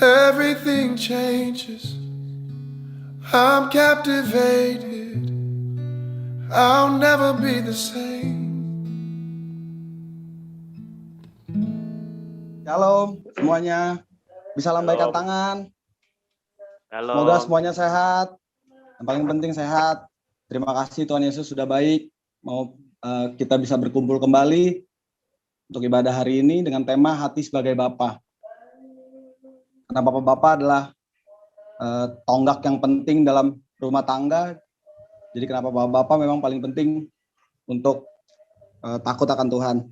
Everything changes. I'm captivated. I'll never be the same. Shalom semuanya. Bisa lambaikan tangan. Semoga Shalom. semuanya sehat. Yang paling penting sehat. Terima kasih Tuhan Yesus sudah baik. Mau kita bisa berkumpul kembali untuk ibadah hari ini dengan tema hati sebagai Bapa. Karena Bapak-bapak adalah tonggak yang penting dalam rumah tangga. Jadi kenapa Bapak-bapak memang paling penting untuk takut akan Tuhan.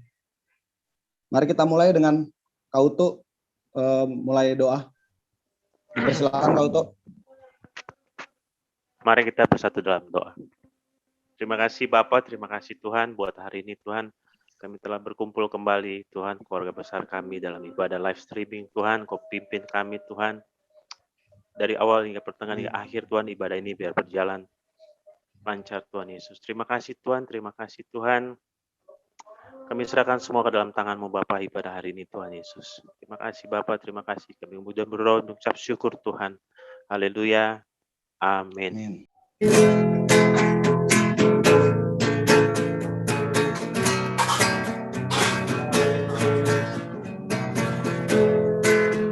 Mari kita mulai dengan Kautu mulai doa. Persilakan Kautu. Mari kita bersatu dalam doa. Terima kasih Bapak, terima kasih Tuhan buat hari ini Tuhan. Kami telah berkumpul kembali Tuhan, keluarga besar kami dalam ibadah live streaming Tuhan. Kau pimpin kami Tuhan. Dari awal hingga pertengahan hingga akhir Tuhan, ibadah ini biar berjalan lancar Tuhan Yesus. Terima kasih Tuhan, terima kasih Tuhan. Kami serahkan semua ke dalam tangan-Mu Bapa ibadah hari ini Tuhan Yesus. Terima kasih Bapa, terima kasih. Kami kemudian berdoa untuk ucap syukur Tuhan. Haleluya. Amin.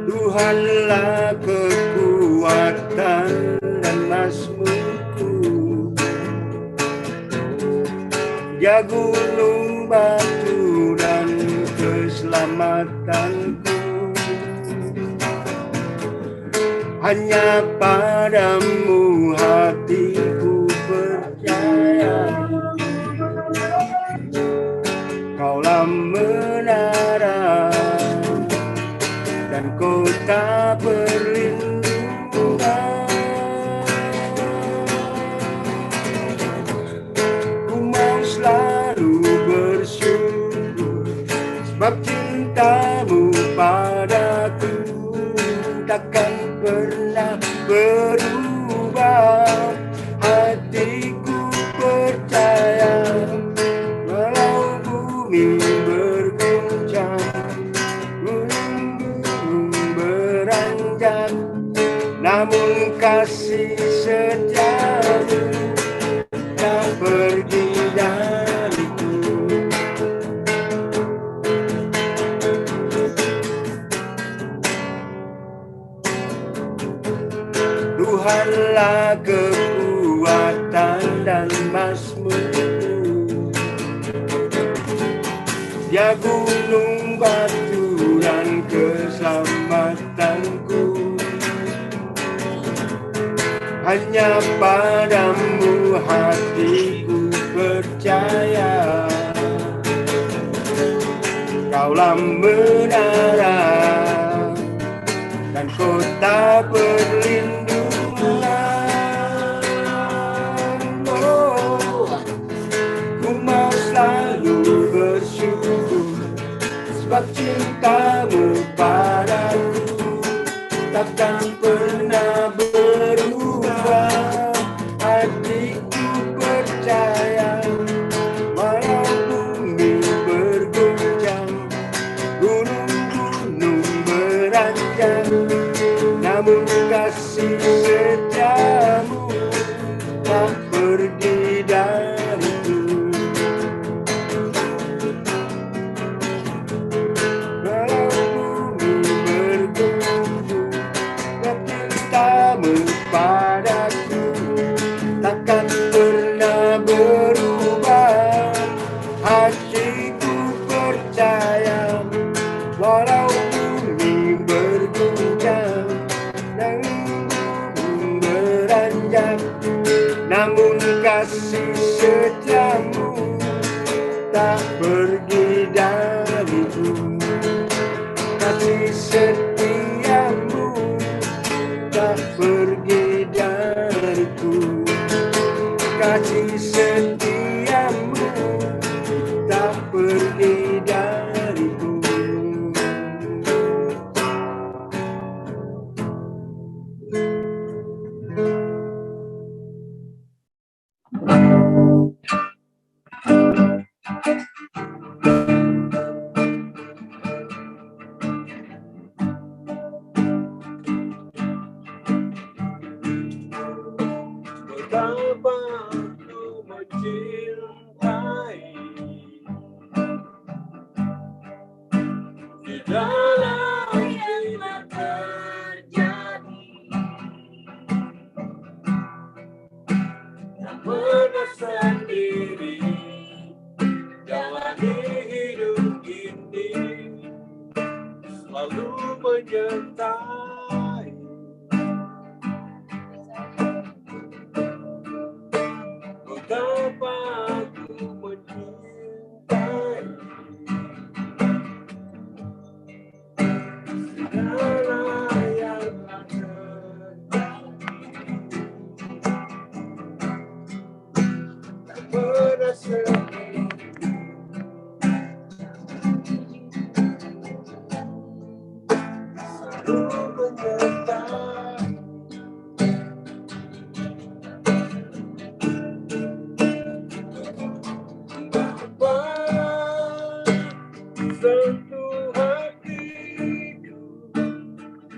Tuhanlah kekuatan dan mazmurku, Dia gunung batu dan keselamatanku. Hanya padamu hatiku percaya, Kaulah menara dan kota perlindungan. Ku mau selalu bersyukur sebab cintamu padaku takkan pernah berubah. Hatiku percaya walau bumi berguncang, beranjak, namun kasih setiamu tak pergi dariku. Tuhanlah kekuatan dan mazmurku, Dia gunung batu dan keselamatanku. Hanya padamu hatiku percaya, Kaulah menara dan kota perlindungan. Oh, ku mau selalu bersyukur sebab cintamu padaku takkan pernah berubah. Hatiku percaya walau bumi berguncang, gunung-gunung beranjak, namun kasih setiamu tak pergi dariku. Walau bumi bergunung, menyertai. Betapa aku mencintai segala yang ada. Tak pernah sendiri. Selalu menyertai. Sentuh hatiku,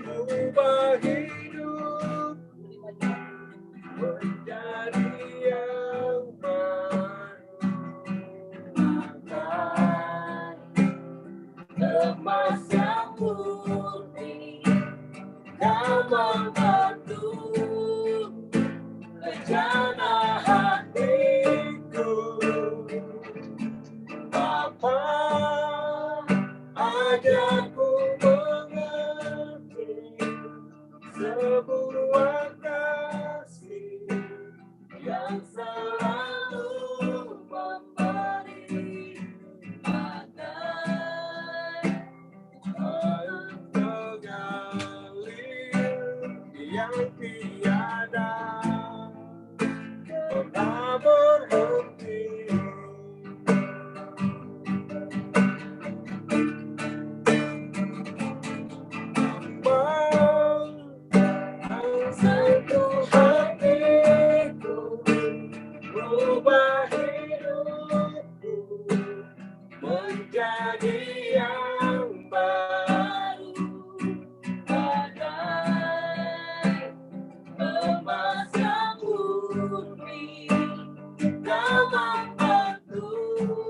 ubah hidupku menjadi yang baru. Emas yang murni, kau membentuk rencana hatiku. Bapa, ajarku mengerti sebuah kasih yang selalu memberi bagai air mengalir yang tiada pernah berhenti. Sentuh hatiku, ubah hidupku menjadi yang baru. Bagai emas yang murni, kau membentuk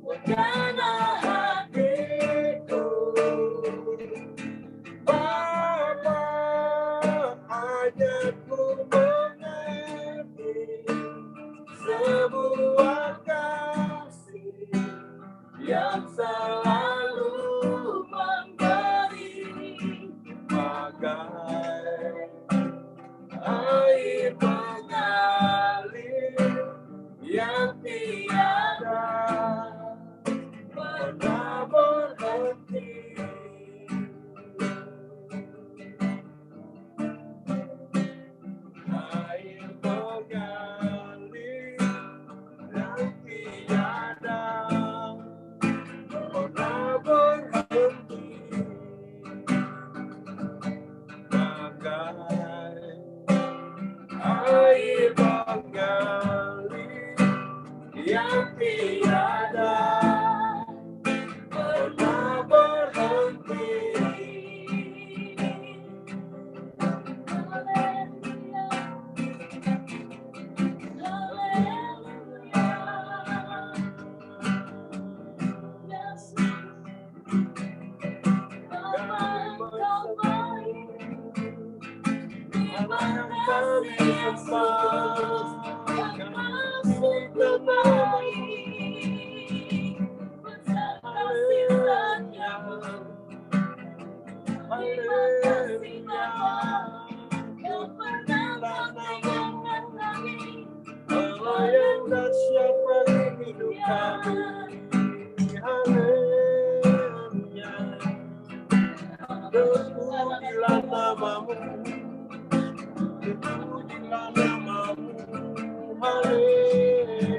wacana hatiku. Bapa, ajarku mengerti sebuah kasih yang selalu memberi bagai air mengalir yang tiada pernah berhenti. Air mengalir yang tiada pernah berhenti. Bagai air mengalir yang tiada pernah berhenti. Yang dahsyat bagi hidup kami. Haleluya. Terpujilah namamu, terpujilah namamu. Haleluya.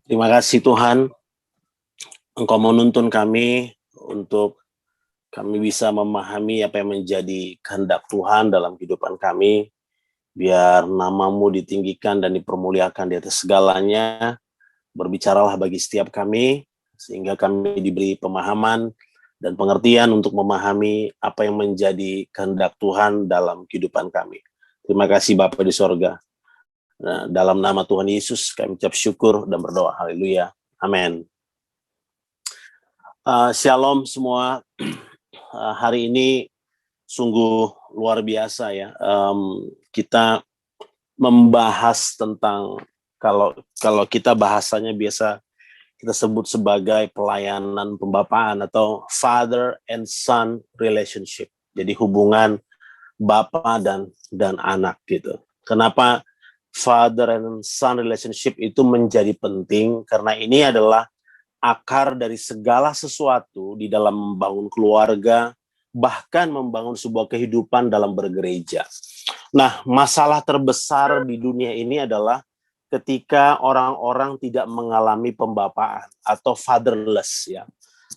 Terima kasih Tuhan, Engkau menuntun kami untuk kami bisa memahami apa yang menjadi kehendak Tuhan dalam kehidupan kami. Biar nama-Mu ditinggikan dan dipermuliakan di atas segalanya. Berbicaralah bagi setiap kami, sehingga kami diberi pemahaman dan pengertian untuk memahami apa yang menjadi kehendak Tuhan dalam kehidupan kami. Terima kasih Bapa di sorga. Nah, dalam nama Tuhan Yesus kami ucap syukur dan berdoa. Haleluya. Amin. Shalom semua. Hari ini sungguh luar biasa ya. Kita membahas tentang kalau kita bahasanya biasa kita sebut sebagai pelayanan pembapaan atau father and son relationship. Jadi hubungan bapa dan anak gitu. Kenapa father and son relationship itu menjadi penting? Karena ini adalah akar dari segala sesuatu di dalam membangun keluarga, bahkan membangun sebuah kehidupan dalam bergereja. Nah, masalah terbesar di dunia ini adalah ketika orang-orang tidak mengalami pembapaan atau fatherless ya.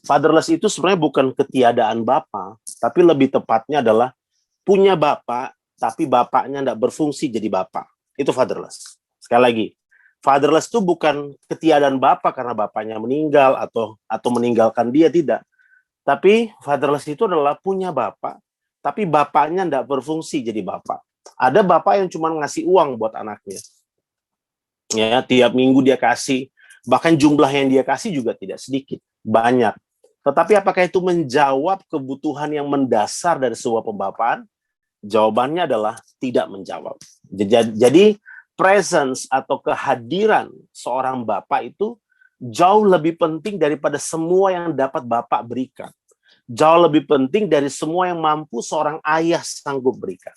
Fatherless itu sebenarnya bukan ketiadaan bapa, tapi lebih tepatnya adalah punya bapa, tapi bapaknya tidak berfungsi jadi bapa. Itu fatherless. Sekali lagi, fatherless itu bukan ketiadaan bapa karena bapaknya meninggal atau meninggalkan dia, tidak. Tapi fatherless itu adalah punya bapa, tapi bapaknya tidak berfungsi jadi bapa. Ada bapak yang cuma ngasih uang buat anaknya. Ya, tiap minggu dia kasih, bahkan jumlah yang dia kasih juga tidak sedikit, banyak. Tetapi apakah itu menjawab kebutuhan yang mendasar dari sebuah pembapaan? Jawabannya adalah tidak menjawab. Jadi presence atau kehadiran seorang bapak itu jauh lebih penting daripada semua yang dapat bapak berikan. Jauh lebih penting dari semua yang mampu seorang ayah sanggup berikan.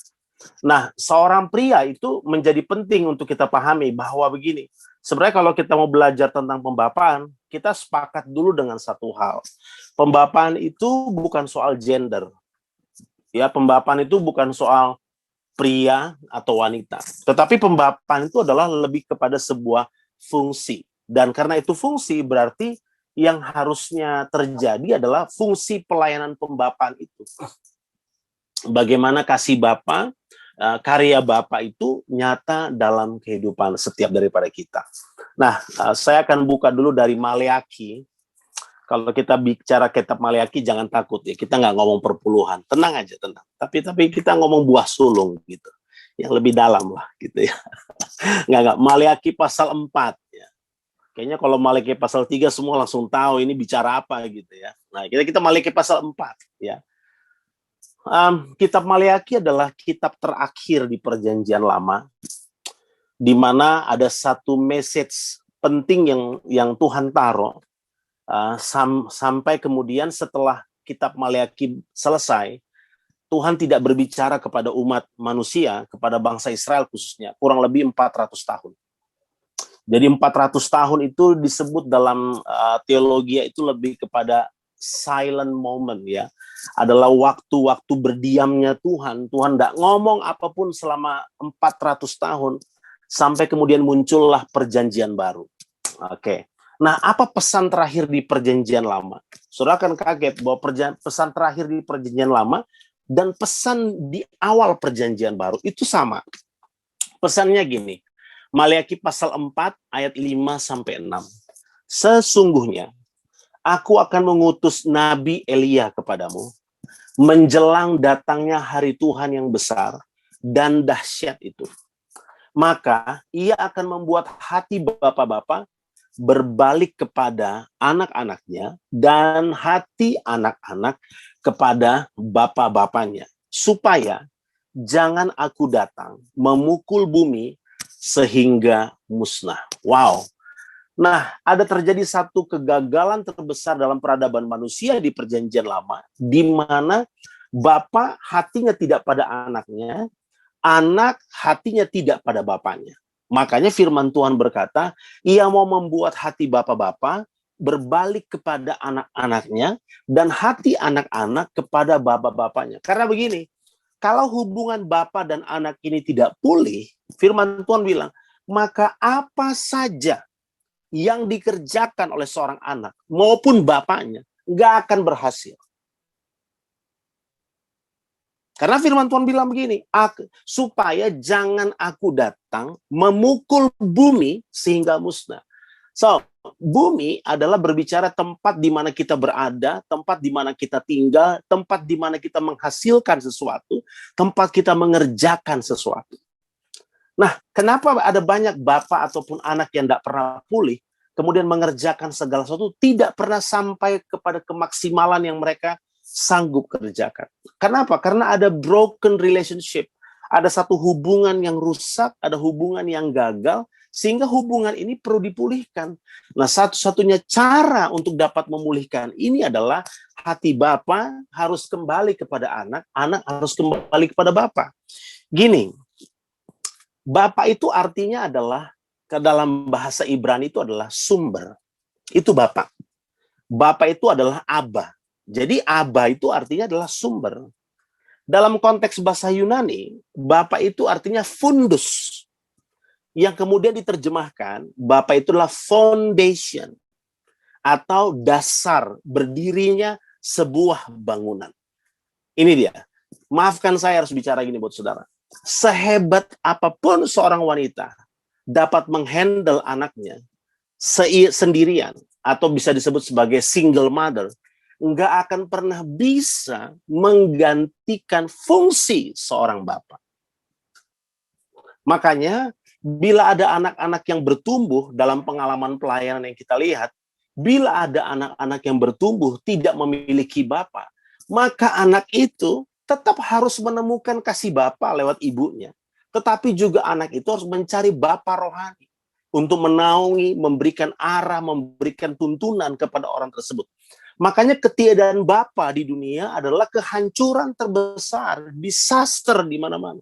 Nah, seorang pria itu menjadi penting untuk kita pahami bahwa begini, sebenarnya kalau kita mau belajar tentang pembapaan, kita sepakat dulu dengan satu hal. Pembapaan itu bukan soal gender. Ya, pembapaan itu bukan soal pria atau wanita. Tetapi pembapaan itu adalah lebih kepada sebuah fungsi. Dan karena itu fungsi, berarti yang harusnya terjadi adalah fungsi pelayanan pembapaan itu. Bagaimana kasih Bapa, karya Bapa itu nyata dalam kehidupan setiap daripada kita. Nah, saya akan buka dulu dari Maleakhi. Kalau kita bicara kitab Maleakhi jangan takut ya, kita nggak ngomong perpuluhan, tenang aja, tenang. Tapi kita ngomong buah sulung gitu, yang lebih dalam lah gitu ya. Nggak, Maleakhi pasal 4 ya. Kayaknya kalau Maleakhi pasal 3 semua langsung tahu ini bicara apa gitu ya. Nah, kita Maleakhi pasal 4 ya. Kitab Maleakhi adalah kitab terakhir di Perjanjian Lama, di mana ada satu message penting yang Tuhan taruh. Sampai kemudian setelah kitab Maleakhi selesai, Tuhan tidak berbicara kepada umat manusia, kepada bangsa Israel khususnya, kurang lebih 400 tahun. Jadi 400 tahun itu disebut dalam teologi itu lebih kepada silent moment ya. Adalah waktu-waktu berdiamnya Tuhan. Tuhan tidak ngomong apapun selama 400 tahun, sampai kemudian muncullah perjanjian baru. Oke. Nah, apa pesan terakhir di Perjanjian Lama? Saudara akan kaget bahwa pesan terakhir di Perjanjian Lama dan pesan di awal Perjanjian Baru itu sama. Pesannya gini, Maleakhi pasal 4 ayat 5-6. Sesungguhnya, aku akan mengutus Nabi Elia kepadamu, menjelang datangnya hari Tuhan yang besar dan dahsyat itu. Maka ia akan membuat hati bapak-bapak berbalik kepada anak-anaknya dan hati anak-anak kepada bapak-bapaknya, supaya jangan aku datang memukul bumi sehingga musnah. Wow. Nah, ada terjadi satu kegagalan terbesar dalam peradaban manusia di Perjanjian Lama, di mana bapak hatinya tidak pada anaknya, anak hatinya tidak pada bapaknya. Makanya firman Tuhan berkata, ia mau membuat hati bapak-bapak berbalik kepada anak-anaknya dan hati anak-anak kepada bapak-bapaknya. Karena begini, kalau hubungan bapak dan anak ini tidak pulih, firman Tuhan bilang, maka apa saja yang dikerjakan oleh seorang anak maupun bapaknya nggak akan berhasil. Karena firman Tuhan bilang begini, supaya jangan aku datang memukul bumi sehingga musnah. So, bumi adalah berbicara tempat di mana kita berada, tempat di mana kita tinggal, tempat di mana kita menghasilkan sesuatu, tempat kita mengerjakan sesuatu. Nah, kenapa ada banyak bapak ataupun anak yang tidak pernah pulih, kemudian mengerjakan segala sesuatu, tidak pernah sampai kepada kemaksimalan yang mereka sanggup kerjakan. Kenapa? Karena ada broken relationship. Ada satu hubungan yang rusak, ada hubungan yang gagal, sehingga hubungan ini perlu dipulihkan. Nah, satu-satunya cara untuk dapat memulihkan ini adalah hati bapa harus kembali kepada anak, anak harus kembali kepada bapa. Gini, bapa itu artinya adalah, ke dalam bahasa Ibrani itu adalah sumber. Itu bapa. Bapa itu adalah Aba. Jadi Aba itu artinya adalah sumber. Dalam konteks bahasa Yunani, bapa itu artinya fundus. Yang kemudian diterjemahkan, bapa itu adalah foundation atau dasar berdirinya sebuah bangunan. Ini dia. Maafkan saya harus bicara gini buat saudara. Sehebat apapun seorang wanita dapat menghandle anaknya sendirian atau bisa disebut sebagai single mother, nggak akan pernah bisa menggantikan fungsi seorang bapak. Makanya bila ada anak-anak yang bertumbuh dalam pengalaman pelayanan yang kita lihat, bila ada anak-anak yang bertumbuh tidak memiliki bapak, maka anak itu tetap harus menemukan kasih bapak lewat ibunya. Tetapi juga anak itu harus mencari bapak rohani untuk menaungi, memberikan arah, memberikan tuntunan kepada orang tersebut. Makanya ketiadaan bapa di dunia adalah kehancuran terbesar, disaster di mana-mana.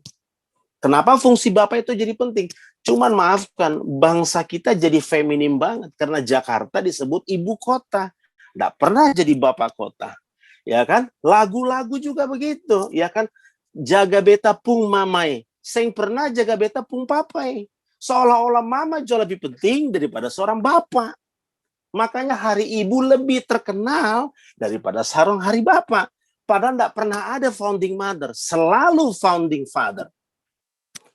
Kenapa fungsi bapa itu jadi penting? Cuman maafkan, bangsa kita jadi feminim banget karena Jakarta disebut ibu kota. Nggak pernah jadi bapak kota. Ya kan? Lagu-lagu juga begitu, ya kan? Jaga beta pung mamai, sing pernah jaga beta pung papai. Seolah-olah mama jauh lebih penting daripada seorang bapak. Makanya hari ibu lebih terkenal daripada sarung hari bapak. Padahal tidak pernah ada founding mother, selalu founding father.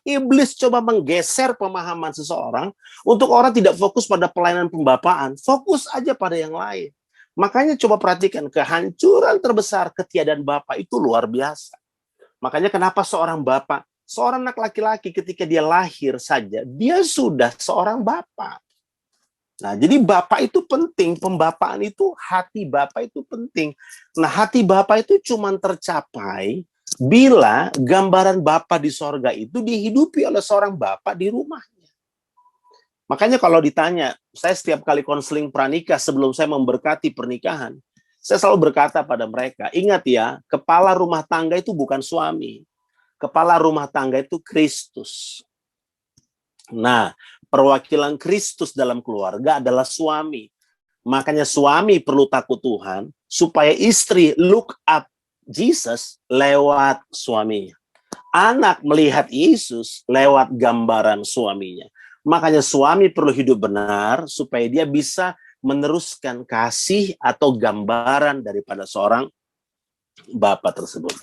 Iblis coba menggeser pemahaman seseorang untuk orang tidak fokus pada pelayanan pembapaan, fokus aja pada yang lain. Makanya coba perhatikan, kehancuran terbesar ketiadaan bapak itu luar biasa. Makanya kenapa seorang bapak, seorang anak laki-laki ketika dia lahir saja, dia sudah seorang bapak. Nah, jadi bapak itu penting, pembapaan itu, hati bapak itu penting. Nah, hati bapak itu cuma tercapai bila gambaran Bapa di sorga itu dihidupi oleh seorang Bapa di rumahnya. Makanya kalau ditanya, saya setiap kali konseling pranikah sebelum saya memberkati pernikahan, saya selalu berkata pada mereka, ingat ya, kepala rumah tangga itu bukan suami. Kepala rumah tangga itu Kristus. Nah, perwakilan Kristus dalam keluarga adalah suami. Makanya suami perlu takut Tuhan, supaya istri look up Jesus lewat suaminya. Anak melihat Yesus lewat gambaran suaminya. Makanya suami perlu hidup benar supaya dia bisa meneruskan kasih atau gambaran daripada seorang bapak tersebut.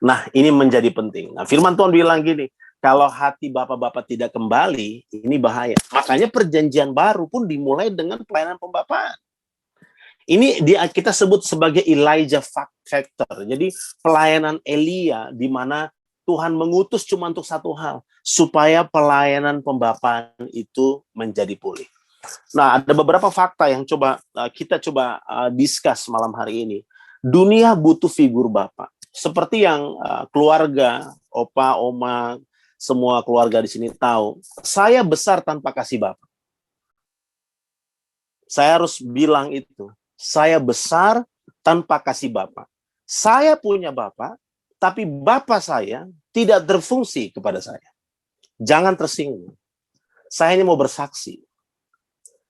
Nah, ini menjadi penting. Nah, firman Tuhan bilang gini, kalau hati bapak-bapak tidak kembali, ini bahaya. Makanya perjanjian baru pun dimulai dengan pelayanan pembapaan. Ini kita sebut sebagai Elijah factor. Jadi pelayanan Elia di mana Tuhan mengutus cuma untuk satu hal, supaya pelayanan pembapaan itu menjadi pulih. Nah, ada beberapa fakta yang kita coba discuss malam hari ini. Dunia butuh figur bapak. Seperti yang keluarga, opa, oma, semua keluarga di sini tahu, saya besar tanpa kasih bapak. Saya harus bilang itu. Saya besar tanpa kasih bapak. Saya punya bapak, tapi bapak saya tidak berfungsi kepada saya. Jangan tersinggung. Saya ini mau bersaksi.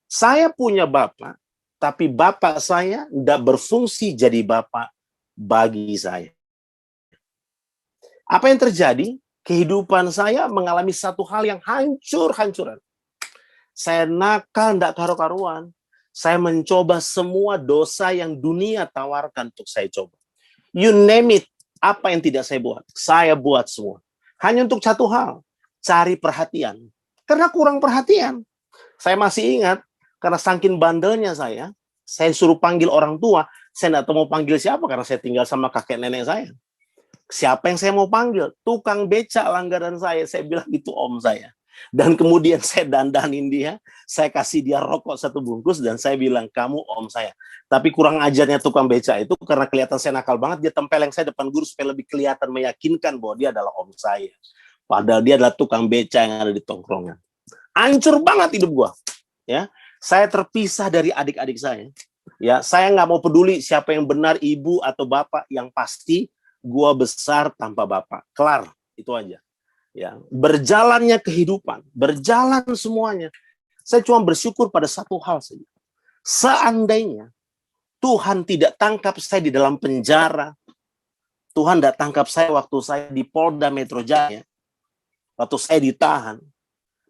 Saya punya bapak, tapi bapak saya tidak berfungsi jadi bapak bagi saya. Apa yang terjadi? Kehidupan saya mengalami satu hal yang hancur-hancuran. Saya nakal, enggak karu-karuan. Saya mencoba semua dosa yang dunia tawarkan untuk saya coba. You name it, apa yang tidak saya buat semua. Hanya untuk satu hal, cari perhatian. Karena kurang perhatian. Saya masih ingat, karena saking bandelnya saya suruh panggil orang tua, saya nggak tahu mau panggil siapa, karena saya tinggal sama kakek nenek saya. Siapa yang saya mau panggil? Tukang becak langganan saya bilang itu om saya. Dan kemudian saya dandanin dia, saya kasih dia rokok 1 bungkus, dan saya bilang, kamu om saya. Tapi kurang ajarnya tukang becak itu, karena kelihatan saya nakal banget, dia tempeleng saya depan guru supaya lebih kelihatan meyakinkan bahwa dia adalah om saya. Padahal dia adalah tukang becak yang ada di tongkrongan. Hancur banget hidup gua. Ya, saya terpisah dari adik-adik saya. Ya, saya nggak mau peduli siapa yang benar, ibu atau bapak. Yang pasti, gua besar tanpa bapak. Kelar, itu aja. Ya, berjalannya kehidupan, berjalan semuanya. Saya cuma bersyukur pada satu hal saja. Seandainya Tuhan tidak tangkap saya di dalam penjara, Tuhan tidak tangkap saya waktu saya di Polda Metro Jaya, waktu saya ditahan,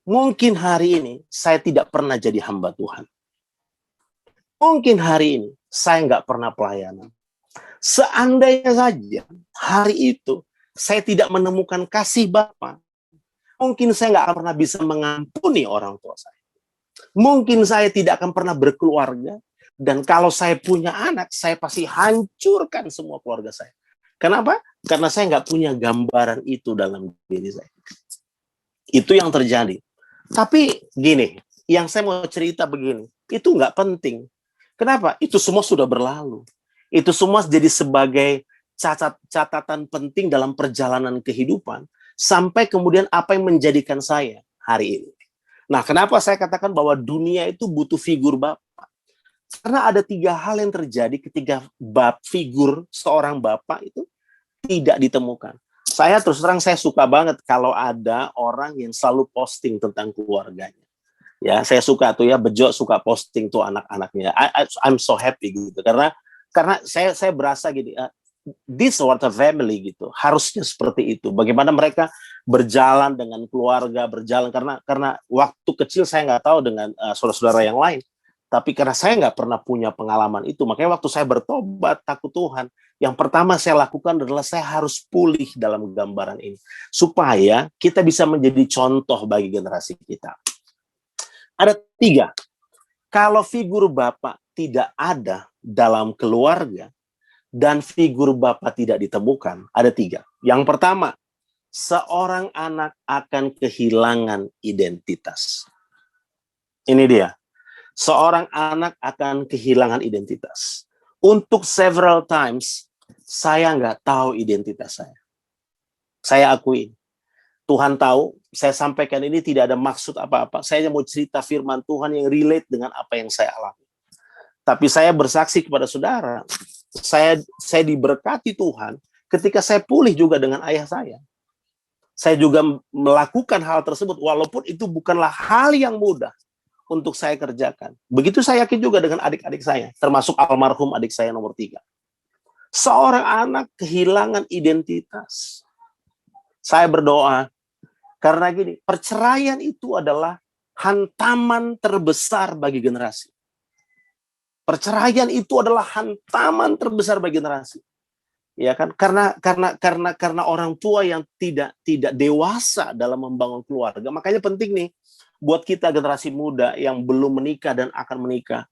mungkin hari ini saya tidak pernah jadi hamba Tuhan. Mungkin hari ini saya nggak pernah pelayanan. Seandainya saja hari itu saya tidak menemukan kasih Bapa, mungkin saya nggak akan pernah bisa mengampuni orang tua saya. Mungkin saya tidak akan pernah berkeluarga, dan kalau saya punya anak, saya pasti hancurkan semua keluarga saya. Kenapa? Karena saya nggak punya gambaran itu dalam diri saya. Itu yang terjadi. Tapi gini, yang saya mau cerita begini, itu nggak penting. Kenapa? Itu semua sudah berlalu. Itu semua jadi sebagai catatan penting dalam perjalanan kehidupan, sampai kemudian apa yang menjadikan saya hari ini. Nah, kenapa saya katakan bahwa dunia itu butuh figur Bapak? Karena ada 3 hal yang terjadi ketika figur seorang Bapak itu tidak ditemukan. Saya terus terang, saya suka banget kalau ada orang yang selalu posting tentang keluarganya. Ya, saya suka tuh ya, Bejo suka posting tuh anak-anaknya. I'm so happy gitu, karena saya berasa gini, this what a family gitu. Harusnya seperti itu. Bagaimana mereka berjalan dengan keluarga, berjalan karena waktu kecil saya nggak tahu dengan saudara-saudara yang lain. Tapi karena saya nggak pernah punya pengalaman itu, makanya waktu saya bertobat, takut Tuhan, yang pertama saya lakukan adalah saya harus pulih dalam gambaran ini. Supaya kita bisa menjadi contoh bagi generasi kita. Ada 3. Kalau figur Bapak tidak ada dalam keluarga, dan figur Bapak tidak ditemukan, ada 3. Yang pertama, seorang anak akan kehilangan identitas. Ini dia. Seorang anak akan kehilangan identitas. Untuk several times, saya nggak tahu identitas saya. Saya akui. Tuhan tahu, saya sampaikan ini tidak ada maksud apa-apa. Saya mau cerita firman Tuhan yang relate dengan apa yang saya alami. Tapi saya bersaksi kepada saudara, saya diberkati Tuhan ketika saya pulih juga dengan ayah saya. Saya juga melakukan hal tersebut, walaupun itu bukanlah hal yang mudah untuk saya kerjakan. Begitu saya yakin juga dengan adik-adik saya, termasuk almarhum adik saya nomor 3. Seorang anak kehilangan identitas. Saya berdoa, karena gini, perceraian itu adalah hantaman terbesar bagi generasi. Perceraian itu adalah hantaman terbesar bagi generasi. Ya kan? Karena orang tua yang tidak dewasa dalam membangun keluarga. Makanya penting nih buat kita generasi muda yang belum menikah dan akan menikah.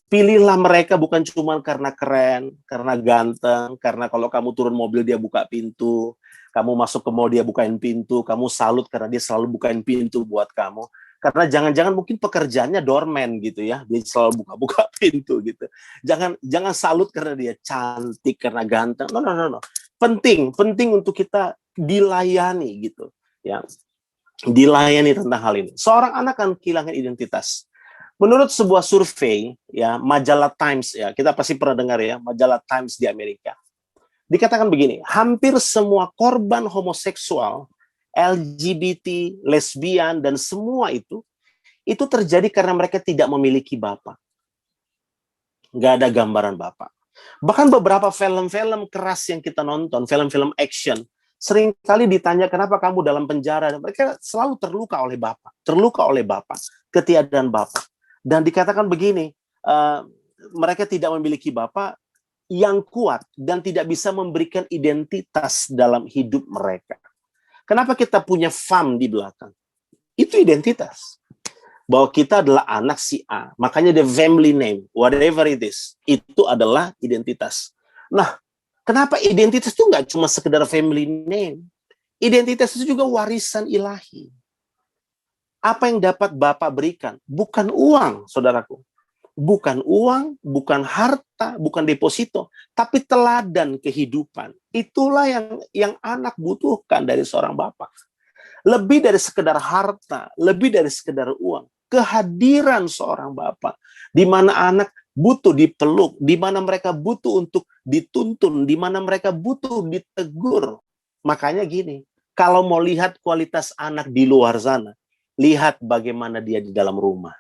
Pilihlah mereka bukan cuma karena keren, karena ganteng, karena kalau kamu turun mobil dia buka pintu, kamu masuk ke mall dia bukain pintu, kamu salut karena dia selalu bukain pintu buat kamu. Karena jangan-jangan mungkin pekerjaannya doorman gitu ya, dia selalu buka-buka pintu gitu. Jangan salut karena dia cantik, karena ganteng. No. Penting untuk kita dilayani gitu, ya. Dilayani tentang hal ini. Seorang anak akan kehilangan identitas. Menurut sebuah survei ya, majalah Times ya, kita pasti pernah dengar ya, majalah Times di Amerika. Dikatakan begini, hampir semua korban homoseksual, LGBT, lesbian, dan semua itu terjadi karena mereka tidak memiliki bapak. Nggak ada gambaran bapak. Bahkan beberapa film-film keras yang kita nonton, film-film action, Seringkali ditanya kenapa kamu dalam penjara. Mereka selalu terluka oleh Bapak, ketiadaan Bapak. Dan dikatakan begini, mereka tidak memiliki Bapak yang kuat dan tidak bisa memberikan identitas dalam hidup mereka. Kenapa kita punya fam di belakang? Itu identitas. Bahwa kita adalah anak si A. Makanya the family name, whatever it is, itu adalah identitas. Nah, kenapa identitas itu nggak cuma sekedar family name? Identitas itu juga warisan ilahi. Apa yang dapat Bapak berikan? Bukan uang, saudaraku. Bukan uang, bukan harta, bukan deposito, tapi teladan kehidupan. Itulah yang anak butuhkan dari seorang Bapak. Lebih dari sekedar harta, lebih dari sekedar uang. Kehadiran seorang Bapak, di mana anak butuh dipeluk, di mana mereka butuh untuk dituntun, di mana mereka butuh ditegur. Makanya gini, kalau mau lihat kualitas anak di luar sana, lihat bagaimana dia di dalam rumah.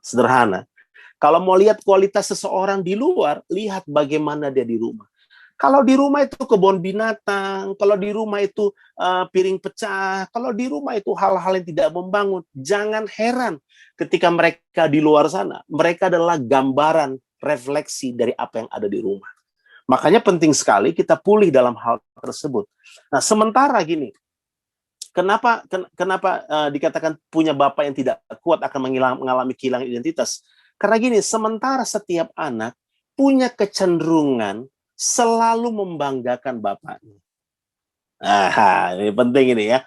Sederhana. Kalau mau lihat kualitas seseorang di luar, lihat bagaimana dia di rumah. Kalau di rumah itu kebun binatang, kalau di rumah itu piring pecah, kalau di rumah itu hal-hal yang tidak membangun, jangan heran ketika mereka di luar sana, mereka adalah gambaran refleksi dari apa yang ada di rumah. Makanya penting sekali kita pulih dalam hal tersebut. Nah, sementara gini, kenapa dikatakan punya Bapak yang tidak kuat akan mengalami kehilangan identitas? Karena gini, sementara setiap anak punya kecenderungan selalu membanggakan bapaknya. Ini penting ini ya.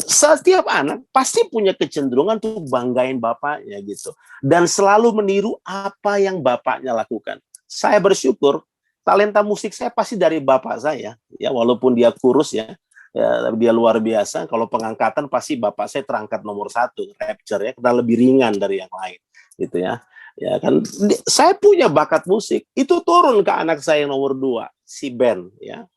Setiap anak pasti punya kecenderungan untuk banggain bapaknya gitu. Dan selalu meniru apa yang bapaknya lakukan. Saya bersyukur talenta musik saya pasti dari bapak saya. Ya, walaupun dia kurus ya, dia luar biasa. Kalau pengangkatan pasti bapak saya terangkat nomor 1, Rapture ya, karena lebih ringan dari yang lain gitu ya. Ya kan, saya punya bakat musik, itu turun ke anak saya yang nomor 2, si Ben ya.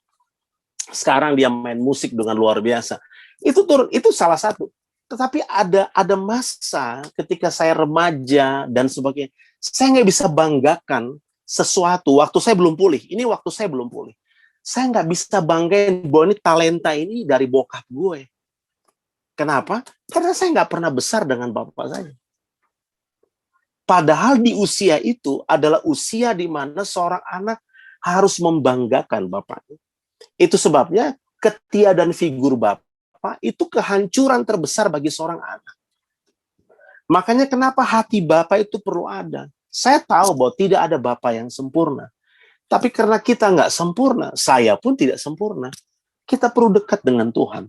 Sekarang dia main musik dengan luar biasa. Itu turun, itu salah satu. Tetapi ada masa ketika saya remaja dan sebagainya, saya nggak bisa banggakan sesuatu waktu saya belum pulih. Ini waktu saya belum pulih. Saya nggak bisa banggain bahwa ini talenta ini dari bokap gue. Kenapa? Karena saya nggak pernah besar dengan bapak saya. Padahal di usia itu adalah usia di mana seorang anak harus membanggakan bapaknya. Itu sebabnya ketiadaan figur bapak itu kehancuran terbesar bagi seorang anak. Makanya kenapa hati bapak itu perlu ada. Saya tahu bahwa tidak ada bapak yang sempurna. Tapi karena kita nggak sempurna, saya pun tidak sempurna. Kita perlu dekat dengan Tuhan.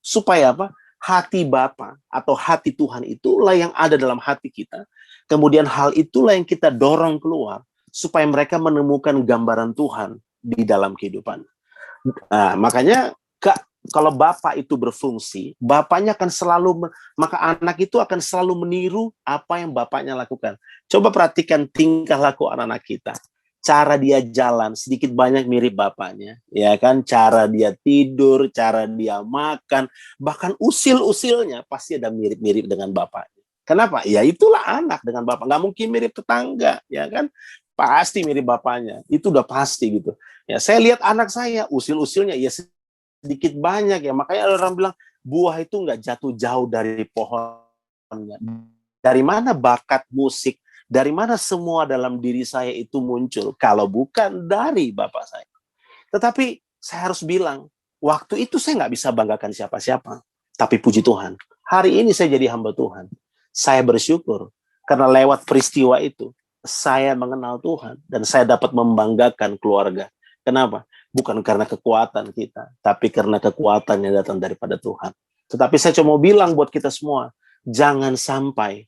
Supaya apa? Hati Bapa atau hati Tuhan itulah yang ada dalam hati kita. Kemudian hal itulah yang kita dorong keluar supaya mereka menemukan gambaran Tuhan di dalam kehidupan. Nah, makanya kalau Bapak itu berfungsi, Bapaknya akan selalu, maka anak itu akan selalu meniru apa yang Bapaknya lakukan. Coba perhatikan tingkah laku anak-anak kita. Cara dia jalan sedikit banyak mirip bapaknya, ya kan? Cara dia tidur, cara dia makan, bahkan usil-usilnya pasti ada mirip-mirip dengan bapaknya. Kenapa? Ya itulah anak dengan bapak. Nggak mungkin mirip tetangga, ya kan? Pasti mirip bapaknya. Itu udah pasti gitu. Ya, saya lihat anak saya usil-usilnya ya sedikit banyak ya. Makanya orang bilang buah itu nggak jatuh jauh dari pohonnya. Dari mana bakat musik? Dari mana semua dalam diri saya itu muncul? Kalau bukan dari bapak saya. Tetapi saya harus bilang, waktu itu saya nggak bisa banggakan siapa-siapa. Tapi puji Tuhan, hari ini saya jadi hamba Tuhan. Saya bersyukur, karena lewat peristiwa itu, saya mengenal Tuhan. Dan saya dapat membanggakan keluarga. Kenapa? Bukan karena kekuatan kita, tapi karena kekuatan yang datang daripada Tuhan. Tetapi saya cuma mau bilang buat kita semua, jangan sampai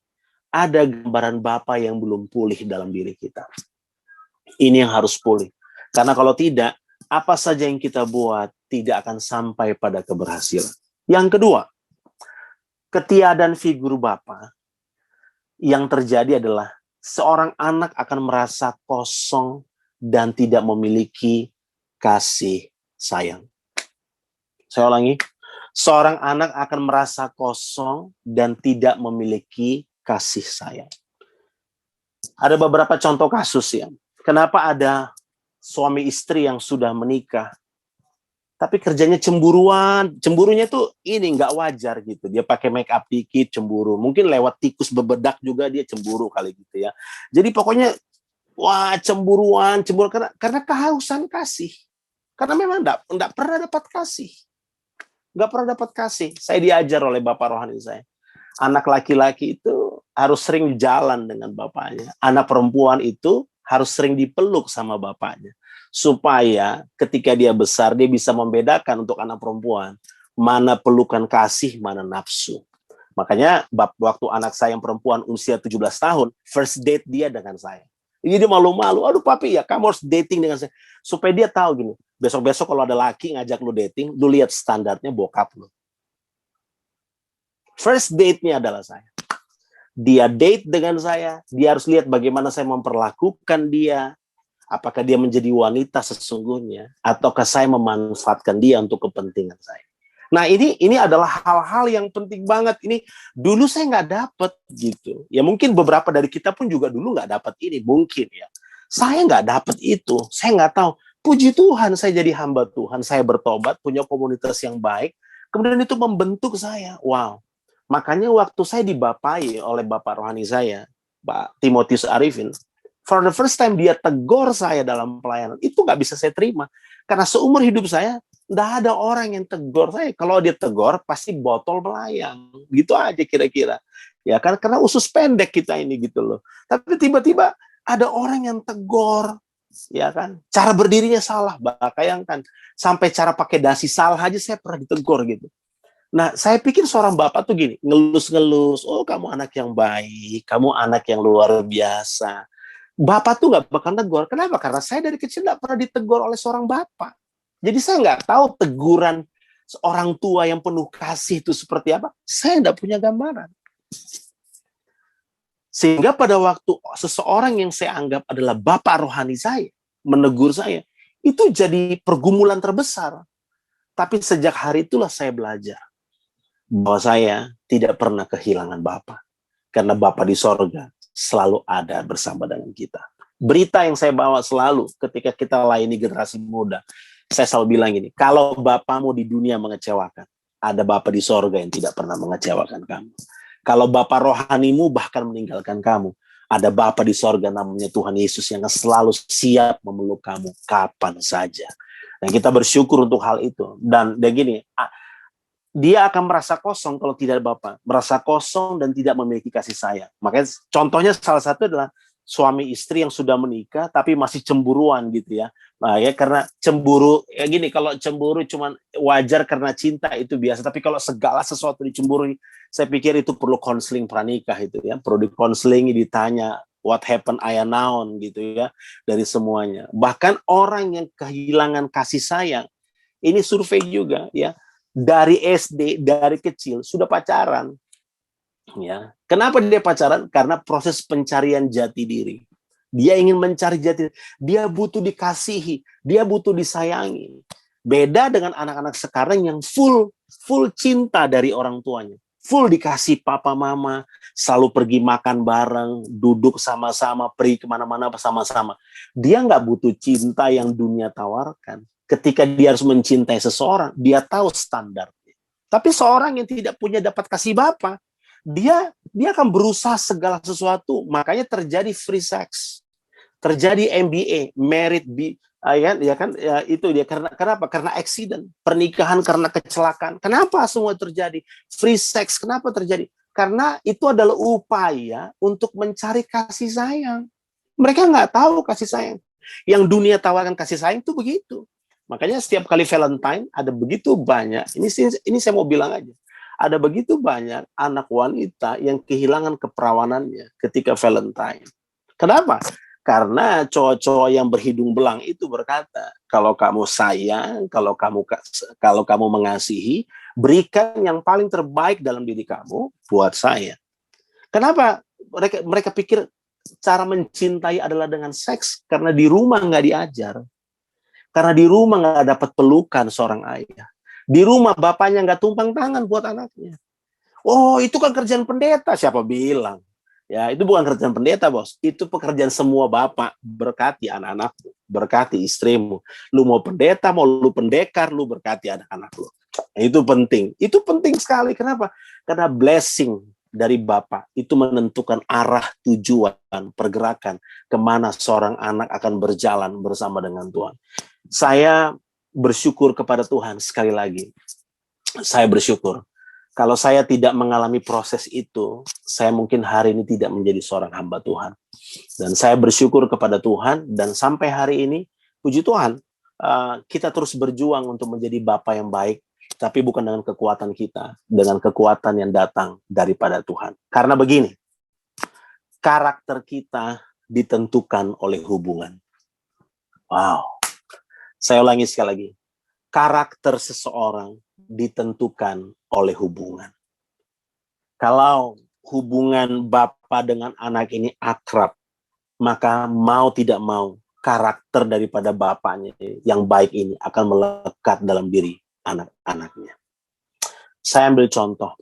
ada gambaran Bapa yang belum pulih dalam diri kita. Ini yang harus pulih. Karena kalau tidak, apa saja yang kita buat tidak akan sampai pada keberhasilan. Yang kedua, ketiadaan figur Bapa yang terjadi adalah seorang anak akan merasa kosong dan tidak memiliki kasih sayang. Saya ulangi, seorang anak akan merasa kosong dan tidak memiliki kasih sayang. Ada beberapa contoh kasus ya. Kenapa ada suami istri yang sudah menikah, tapi kerjanya cemburuan. Cemburunya tuh ini nggak wajar gitu. Dia pakai make up dikit cemburu. Mungkin lewat tikus bebedak juga dia cemburu kali gitu ya. Jadi pokoknya wah cemburuan karena kehausan kasih. Karena memang enggak pernah dapat kasih. Nggak pernah dapat kasih. Saya diajar oleh bapak rohani saya. Anak laki-laki itu harus sering jalan dengan bapaknya. Anak perempuan itu harus sering dipeluk sama bapaknya. Supaya ketika dia besar, dia bisa membedakan untuk anak perempuan. Mana pelukan kasih, mana nafsu. Makanya waktu anak saya yang perempuan usia 17 tahun, first date dia dengan saya. Jadi dia malu-malu, aduh papi ya kamu harus dating dengan saya. Supaya dia tahu gini, besok-besok kalau ada laki ngajak lu dating, lu lihat standarnya bokap lu. First date-nya adalah saya. Dia date dengan saya, dia harus lihat bagaimana saya memperlakukan dia, apakah dia menjadi wanita sesungguhnya, ataukah saya memanfaatkan dia untuk kepentingan saya. Nah ini adalah hal-hal yang penting banget. Ini dulu saya nggak dapat gitu. Ya mungkin beberapa dari kita pun juga dulu nggak dapat ini, mungkin ya. Saya nggak dapat itu, saya nggak tahu. Puji Tuhan saya jadi hamba Tuhan, saya bertobat, punya komunitas yang baik, kemudian itu membentuk saya. Wow. Makanya waktu saya dibapai oleh bapak rohani saya, Pak Timotius Arifin, for the first time dia tegur saya dalam pelayanan, itu nggak bisa saya terima. Karena seumur hidup saya, nggak ada orang yang tegur saya. Kalau dia tegur, pasti botol melayang. Gitu aja kira-kira. Ya kan, karena usus pendek kita ini gitu loh. Tapi tiba-tiba ada orang yang tegur, ya kan. Cara berdirinya salah, bayangkan. Sampai cara pakai dasi salah aja saya pernah ditegur gitu. Nah, saya pikir seorang bapak tuh gini, ngelus-ngelus, oh kamu anak yang baik, kamu anak yang luar biasa. Bapak tuh nggak bakal tegur. Kenapa? Karena saya dari kecil nggak pernah ditegur oleh seorang bapak. Jadi saya nggak tahu teguran seorang tua yang penuh kasih itu seperti apa. Saya nggak punya gambaran. Sehingga pada waktu seseorang yang saya anggap adalah bapak rohani saya, menegur saya, itu jadi pergumulan terbesar. Tapi sejak hari itulah saya belajar bahwa saya tidak pernah kehilangan Bapa. Karena Bapa di sorga selalu ada bersama dengan kita. Berita yang saya bawa selalu ketika kita layani generasi muda, saya selalu bilang gini, kalau Bapamu di dunia mengecewakan, ada Bapa di sorga yang tidak pernah mengecewakan kamu. Kalau Bapa rohanimu bahkan meninggalkan kamu, ada Bapa di sorga namanya Tuhan Yesus yang selalu siap memeluk kamu kapan saja. Dan kita bersyukur untuk hal itu. Dan gini, dia akan merasa kosong kalau tidak ada Bapa, merasa kosong dan tidak memiliki kasih sayang. Makanya contohnya salah satu adalah suami istri yang sudah menikah tapi masih cemburuan gitu ya. Nah, ya karena cemburu ya gini, kalau cemburu cuman wajar karena cinta itu biasa, tapi kalau segala sesuatu dicemburui, saya pikir itu perlu konseling pranikah itu ya, perlu dikonselingi, ditanya what happened ayah naon gitu ya dari semuanya. Bahkan orang yang kehilangan kasih sayang, ini survei juga ya, dari SD, dari kecil sudah pacaran. Ya. Kenapa dia pacaran? Karena proses pencarian jati diri. Dia ingin mencari jati diri. Dia butuh dikasihi, dia butuh disayangi. Beda dengan anak-anak sekarang yang full cinta dari orang tuanya. Full dikasih papa mama, selalu pergi makan bareng, duduk sama-sama, pergi kemana-mana sama-sama. Dia nggak butuh cinta yang dunia tawarkan. Ketika dia harus mencintai seseorang, dia tahu standarnya. Tapi seorang yang tidak punya dapat kasih Bapa, dia akan berusaha segala sesuatu. Makanya terjadi free sex, terjadi MBA, married itu dia kenapa? Karena accident, pernikahan karena kecelakaan. Kenapa semua terjadi? Free sex kenapa terjadi? Karena itu adalah upaya untuk mencari kasih sayang. Mereka nggak tahu kasih sayang. Yang dunia tawarkan kasih sayang itu begitu. Makanya setiap kali Valentine ada begitu banyak, ini saya mau bilang aja, ada begitu banyak anak wanita yang kehilangan keperawanannya ketika Valentine. Kenapa? Karena cowok-cowok yang berhidung belang itu berkata, kalau kamu sayang, kalau kamu mengasihi, berikan yang paling terbaik dalam diri kamu buat saya. Kenapa? Mereka pikir cara mencintai adalah dengan seks, karena di rumah nggak diajar. Karena di rumah nggak dapat pelukan seorang ayah. Di rumah bapaknya nggak tumpang tangan buat anaknya. Oh, itu kan kerjaan pendeta. Siapa bilang? Ya, itu bukan kerjaan pendeta, bos. Itu pekerjaan semua bapak. Berkati anak-anakmu. berkati istrimu. Lu mau pendeta, mau lu pendekar, lu berkati anak-anak lu. Itu penting. Itu penting sekali. Kenapa? Karena blessing dari Bapa itu menentukan arah, tujuan, pergerakan kemana seorang anak akan berjalan bersama dengan Tuhan. Saya bersyukur kepada Tuhan sekali lagi. Saya bersyukur. Kalau saya tidak mengalami proses itu, saya mungkin hari ini tidak menjadi seorang hamba Tuhan. Dan saya bersyukur kepada Tuhan, dan sampai hari ini, puji Tuhan, kita terus berjuang untuk menjadi Bapa yang baik, tapi bukan dengan kekuatan kita, dengan kekuatan yang datang daripada Tuhan. Karena begini, karakter kita ditentukan oleh hubungan. Wow. Saya ulangi sekali lagi. Karakter seseorang ditentukan oleh hubungan. Kalau hubungan bapa dengan anak ini akrab, maka mau tidak mau karakter daripada bapaknya yang baik ini akan melekat dalam diri anak-anaknya. Saya ambil contoh.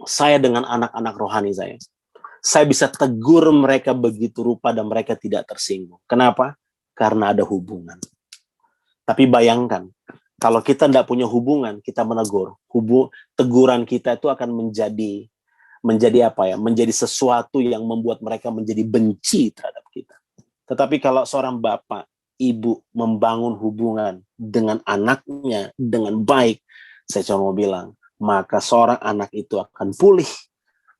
Saya dengan anak-anak rohani saya bisa tegur mereka begitu rupa dan mereka tidak tersinggung. Kenapa? Karena ada hubungan. Tapi bayangkan, kalau kita tidak punya hubungan, kita menegur. Teguran kita itu akan menjadi apa ya? Menjadi sesuatu yang membuat mereka menjadi benci terhadap kita. Tetapi kalau seorang bapak, ibu membangun hubungan dengan anaknya dengan baik, saya cuma mau bilang, maka seorang anak itu akan pulih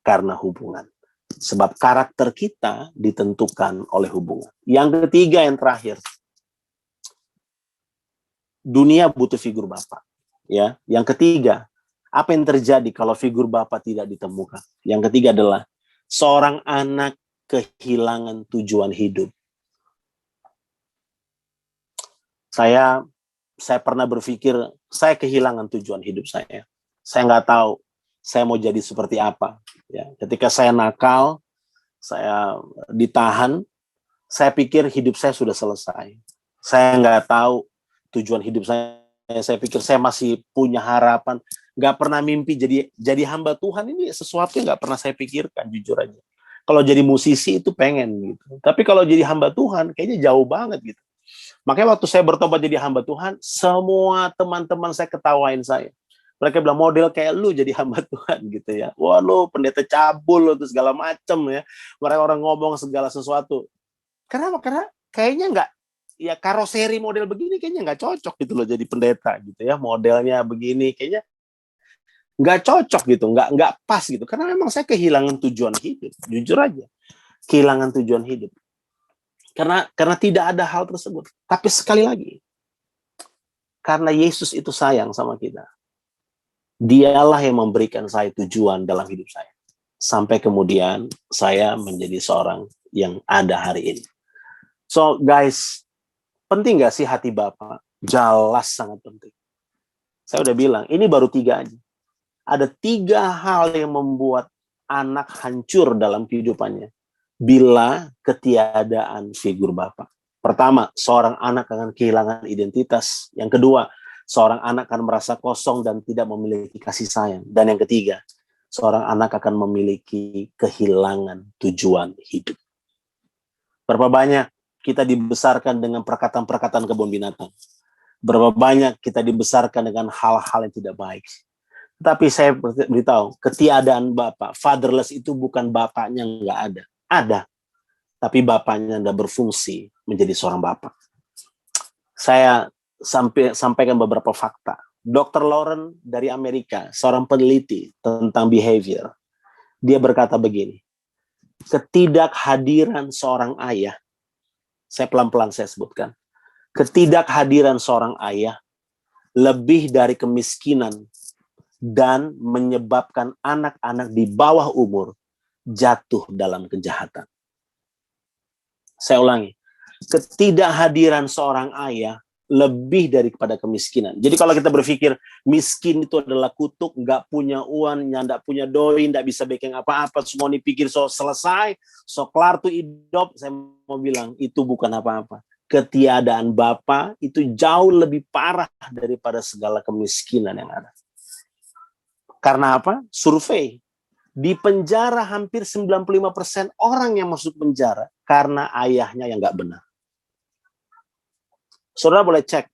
karena hubungan. Sebab karakter kita ditentukan oleh hubungan. Yang ketiga, yang terakhir, dunia butuh figur bapak. Ya, yang ketiga, apa yang terjadi kalau figur bapak tidak ditemukan? Yang ketiga adalah seorang anak kehilangan tujuan hidup. Saya pernah berpikir saya kehilangan tujuan hidup saya. Saya nggak tahu saya mau jadi seperti apa. Ya, ketika saya nakal, saya ditahan, saya pikir hidup saya sudah selesai. Saya nggak tahu tujuan hidup saya. Saya pikir saya masih punya harapan. Nggak pernah mimpi jadi hamba Tuhan. Ini sesuatu yang nggak pernah saya pikirkan, jujur aja. Kalau jadi musisi itu pengen gitu. Tapi kalau jadi hamba Tuhan, kayaknya jauh banget gitu. Makanya waktu saya bertobat jadi hamba Tuhan, semua teman-teman saya ketawain saya. Mereka bilang, model kayak lu jadi hamba Tuhan gitu ya. Wah, lu pendeta cabul, lu tuh segala macem ya. Mereka orang ngomong segala sesuatu. Kenapa? Karena kayaknya nggak, ya karoseri model begini kayaknya nggak cocok gitu loh jadi pendeta gitu ya. Modelnya begini kayaknya nggak cocok gitu, nggak pas gitu. Karena memang saya kehilangan tujuan hidup, jujur aja. Kehilangan tujuan hidup. Karena tidak ada hal tersebut. Tapi sekali lagi, karena Yesus itu sayang sama kita. Dialah yang memberikan saya tujuan dalam hidup saya. Sampai kemudian saya menjadi seorang yang ada hari ini. So guys, penting gak sih hati Bapak? Jelas sangat penting. Saya udah bilang, ini baru 3 aja. Ada 3 hal yang membuat anak hancur dalam kehidupannya bila ketiadaan figur Bapak. Pertama, seorang anak akan kehilangan identitas. Yang kedua, seorang anak akan merasa kosong dan tidak memiliki kasih sayang. Dan yang ketiga, seorang anak akan memiliki kehilangan tujuan hidup. Berapa banyak kita dibesarkan dengan perkataan-perkataan kebun binatang. Berapa banyak kita dibesarkan dengan hal-hal yang tidak baik. Tapi saya beritahu, ketiadaan Bapak, fatherless itu bukan bapaknya nggak ada. Ada, tapi bapaknya tidak berfungsi menjadi seorang bapak. Saya sampaikan beberapa fakta. Dr. Lauren dari Amerika, seorang peneliti tentang behavior, dia berkata begini, ketidakhadiran seorang ayah, saya pelan-pelan saya sebutkan, ketidakhadiran seorang ayah lebih dari kemiskinan dan menyebabkan anak-anak di bawah umur jatuh dalam kejahatan. Saya ulangi, ketidakhadiran seorang ayah lebih daripada kemiskinan. Jadi kalau kita berpikir miskin itu adalah kutuk, nggak punya uang, nggak punya doi, nggak bisa bikin apa-apa, semua dipikir so selesai, so kelar tuh hidup, saya mau bilang itu bukan apa-apa. Ketiadaan Bapa itu jauh lebih parah daripada segala kemiskinan yang ada. Karena apa? Survei. Di penjara hampir 95% orang yang masuk penjara karena ayahnya yang nggak benar. Saudara boleh cek.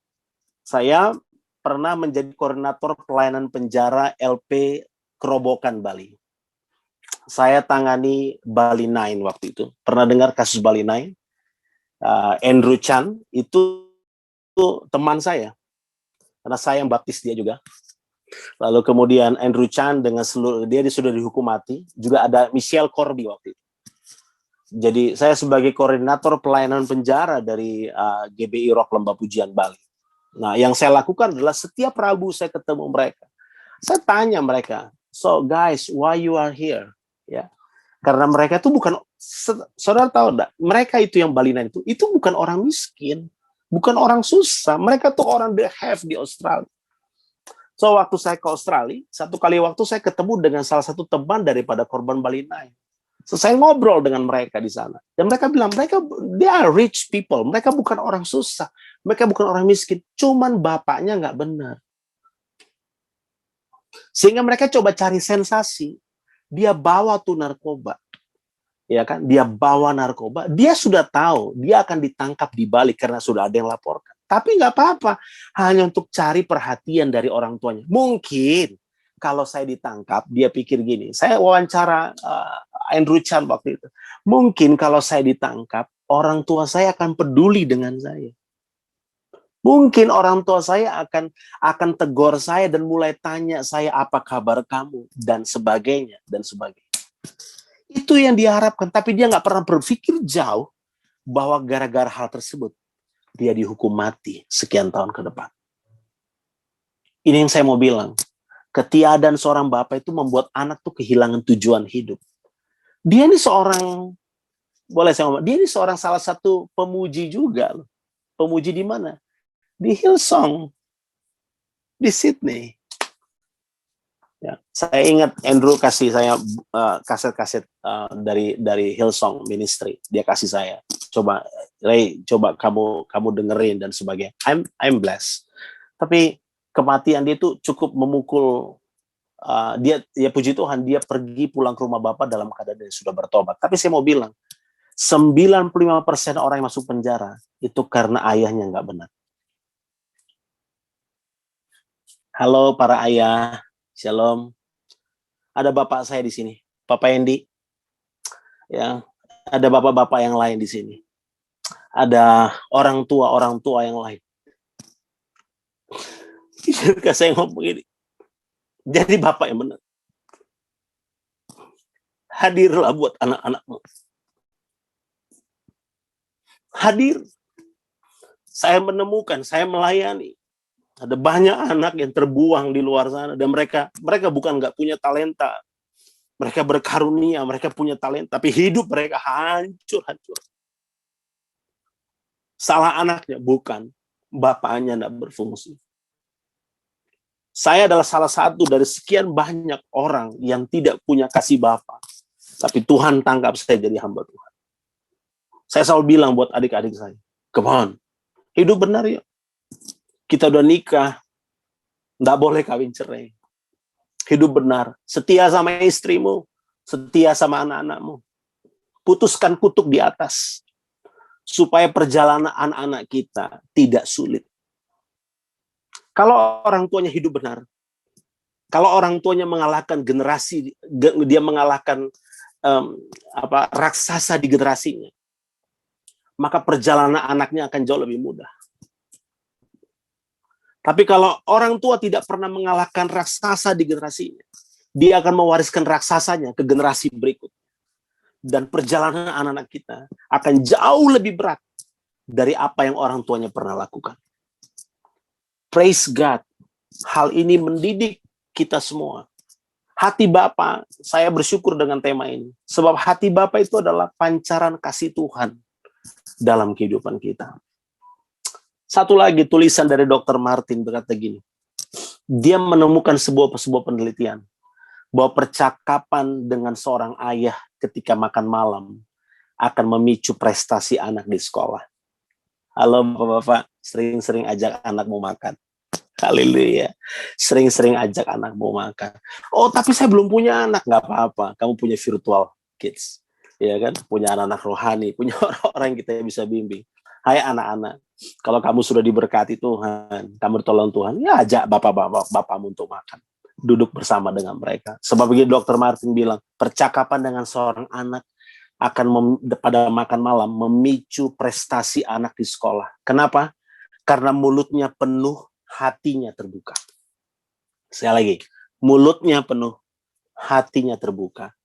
Saya pernah menjadi koordinator pelayanan penjara LP Kerobokan Bali. Saya tangani Bali 9 waktu itu. Pernah dengar kasus Bali 9? Andrew Chan itu teman saya. Karena saya yang baptis dia juga. Lalu kemudian Andrew Chan dengan seluruh dia sudah dihukum mati. Juga ada Michelle Corby waktu itu. Jadi saya sebagai koordinator pelayanan penjara dari GBI Rock Lembah Pujian Bali. Nah, yang saya lakukan adalah setiap Rabu saya ketemu mereka. Saya tanya mereka, so guys, why you are here? Ya, karena mereka itu bukan, saudara tahu enggak? Mereka itu yang Bali 9 itu bukan orang miskin, bukan orang susah. Mereka tuh orang the have di Australia. So waktu saya ke Australia, satu kali waktu saya ketemu dengan salah satu teman daripada korban Bali 9. So, saya ngobrol dengan mereka di sana. Dan mereka bilang, they are rich people. Mereka bukan orang susah. Mereka bukan orang miskin. Cuman bapaknya nggak benar. Sehingga mereka coba cari sensasi. Dia bawa tuh narkoba. Ya kan? Dia bawa narkoba. Dia sudah tahu, dia akan ditangkap di Bali karena sudah ada yang laporkan. Tapi nggak apa-apa. Hanya untuk cari perhatian dari orang tuanya. Mungkin kalau saya ditangkap, dia pikir gini. Saya wawancara Andrew Chan waktu itu. Mungkin kalau saya ditangkap, orang tua saya akan peduli dengan saya. Mungkin orang tua saya akan tegur saya dan mulai tanya saya apa kabar kamu dan sebagainya dan sebagainya. Itu yang diharapkan, tapi dia nggak pernah berpikir jauh bahwa gara-gara hal tersebut dia dihukum mati sekian tahun ke depan. Ini yang saya mau bilang. Ketiadaan seorang bapak itu membuat anak tuh kehilangan tujuan hidup. Dia ini seorang, boleh saya ngomong, dia ini seorang salah satu pemuji juga. Pemuji di mana? Di Hillsong, di Sydney. Ya, saya ingat Andrew kasih saya kaset-kaset dari Hillsong Ministry. Dia kasih saya, coba Ray, coba kamu dengerin dan sebagainya. I'm blessed. Tapi kematian dia itu cukup memukul dia puji Tuhan, dia pergi pulang ke rumah Bapak dalam keadaan dia sudah bertobat. Tapi saya mau bilang, 95% orang yang masuk penjara itu karena ayahnya nggak benar. Halo para ayah, shalom. Ada bapak saya di sini, Bapak Endi. Ya, ada bapak-bapak yang lain di sini. Ada orang tua yang lain. Ketika saya ngomong ini, jadi bapak yang benar. Hadirlah buat anak-anakmu. Hadir. Saya menemukan, saya melayani. Ada banyak anak yang terbuang di luar sana. Dan mereka bukan nggak punya talenta. Mereka berkarunia, mereka punya talenta. Tapi hidup mereka hancur-hancur. Salah anaknya, bukan. Bapaknya nggak berfungsi. Saya adalah salah satu dari sekian banyak orang yang tidak punya kasih Bapa. Tapi Tuhan tangkap saya jadi hamba Tuhan. Saya selalu bilang buat adik-adik saya, come on, hidup benar ya. Kita udah nikah, nggak boleh kawin cerai. Hidup benar, setia sama istrimu, setia sama anak-anakmu. Putuskan kutuk di atas, supaya perjalanan anak-anak kita tidak sulit. Kalau orang tuanya hidup benar, kalau orang tuanya mengalahkan generasi, dia mengalahkan raksasa di generasinya, maka perjalanan anaknya akan jauh lebih mudah. Tapi kalau orang tua tidak pernah mengalahkan raksasa di generasinya, dia akan mewariskan raksasanya ke generasi berikut. Dan perjalanan anak-anak kita akan jauh lebih berat dari apa yang orang tuanya pernah lakukan. Praise God. Hal ini mendidik kita semua. Hati Bapa, saya bersyukur dengan tema ini. Sebab hati Bapa itu adalah pancaran kasih Tuhan dalam kehidupan kita. Satu lagi tulisan dari Dr. Martin berkata gini. Dia menemukan sebuah penelitian bahwa percakapan dengan seorang ayah ketika makan malam akan memicu prestasi anak di sekolah. Halo Bapak-bapak, sering-sering ajak anakmu makan. Haleluya. Sering-sering ajak anakmu makan. Oh, tapi saya belum punya anak. Nggak apa-apa. Kamu punya virtual kids. Ya kan? Punya anak-anak rohani. Punya orang-orang yang kita bisa bimbing. Hai anak-anak. Kalau kamu sudah diberkati Tuhan, kamu ditolong Tuhan, ya ajak bapamu untuk makan. Duduk bersama dengan mereka. Sebab begitu Dr. Martin bilang, percakapan dengan seorang anak akan pada makan malam memicu prestasi anak di sekolah. Kenapa? Karena mulutnya penuh, hatinya terbuka. Sekali lagi, mulutnya penuh, hatinya terbuka.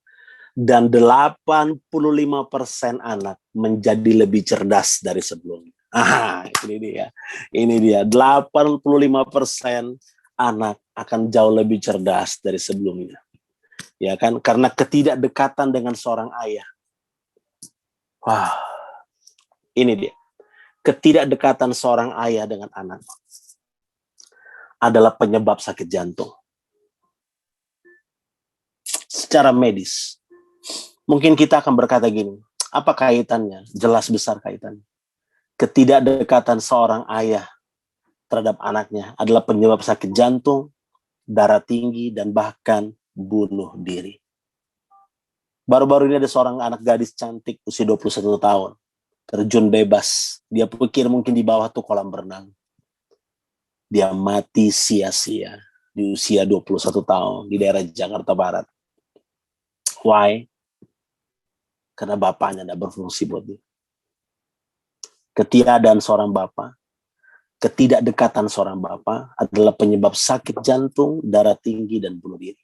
Dan 85% anak menjadi lebih cerdas dari sebelumnya. Ini dia. 85% anak akan jauh lebih cerdas dari sebelumnya. Ya kan? Karena ketidakdekatan dengan seorang ayah. Wah, ini dia. Ketidakdekatan seorang ayah dengan anak adalah penyebab sakit jantung. Secara medis, mungkin kita akan berkata gini, apa kaitannya? Jelas besar kaitannya. Ketidakdekatan seorang ayah terhadap anaknya adalah penyebab sakit jantung, darah tinggi, dan bahkan bunuh diri. Baru-baru ini ada seorang anak gadis cantik usia 21 tahun. Terjun bebas. Dia pikir mungkin di bawah tuh kolam berenang. Dia mati sia-sia di usia 21 tahun di daerah Jakarta Barat. Why? Karena bapaknya tidak berfungsi buat dia. Ketiadaan seorang bapak, ketidakdekatan seorang bapak adalah penyebab sakit jantung, darah tinggi, dan bunuh diri.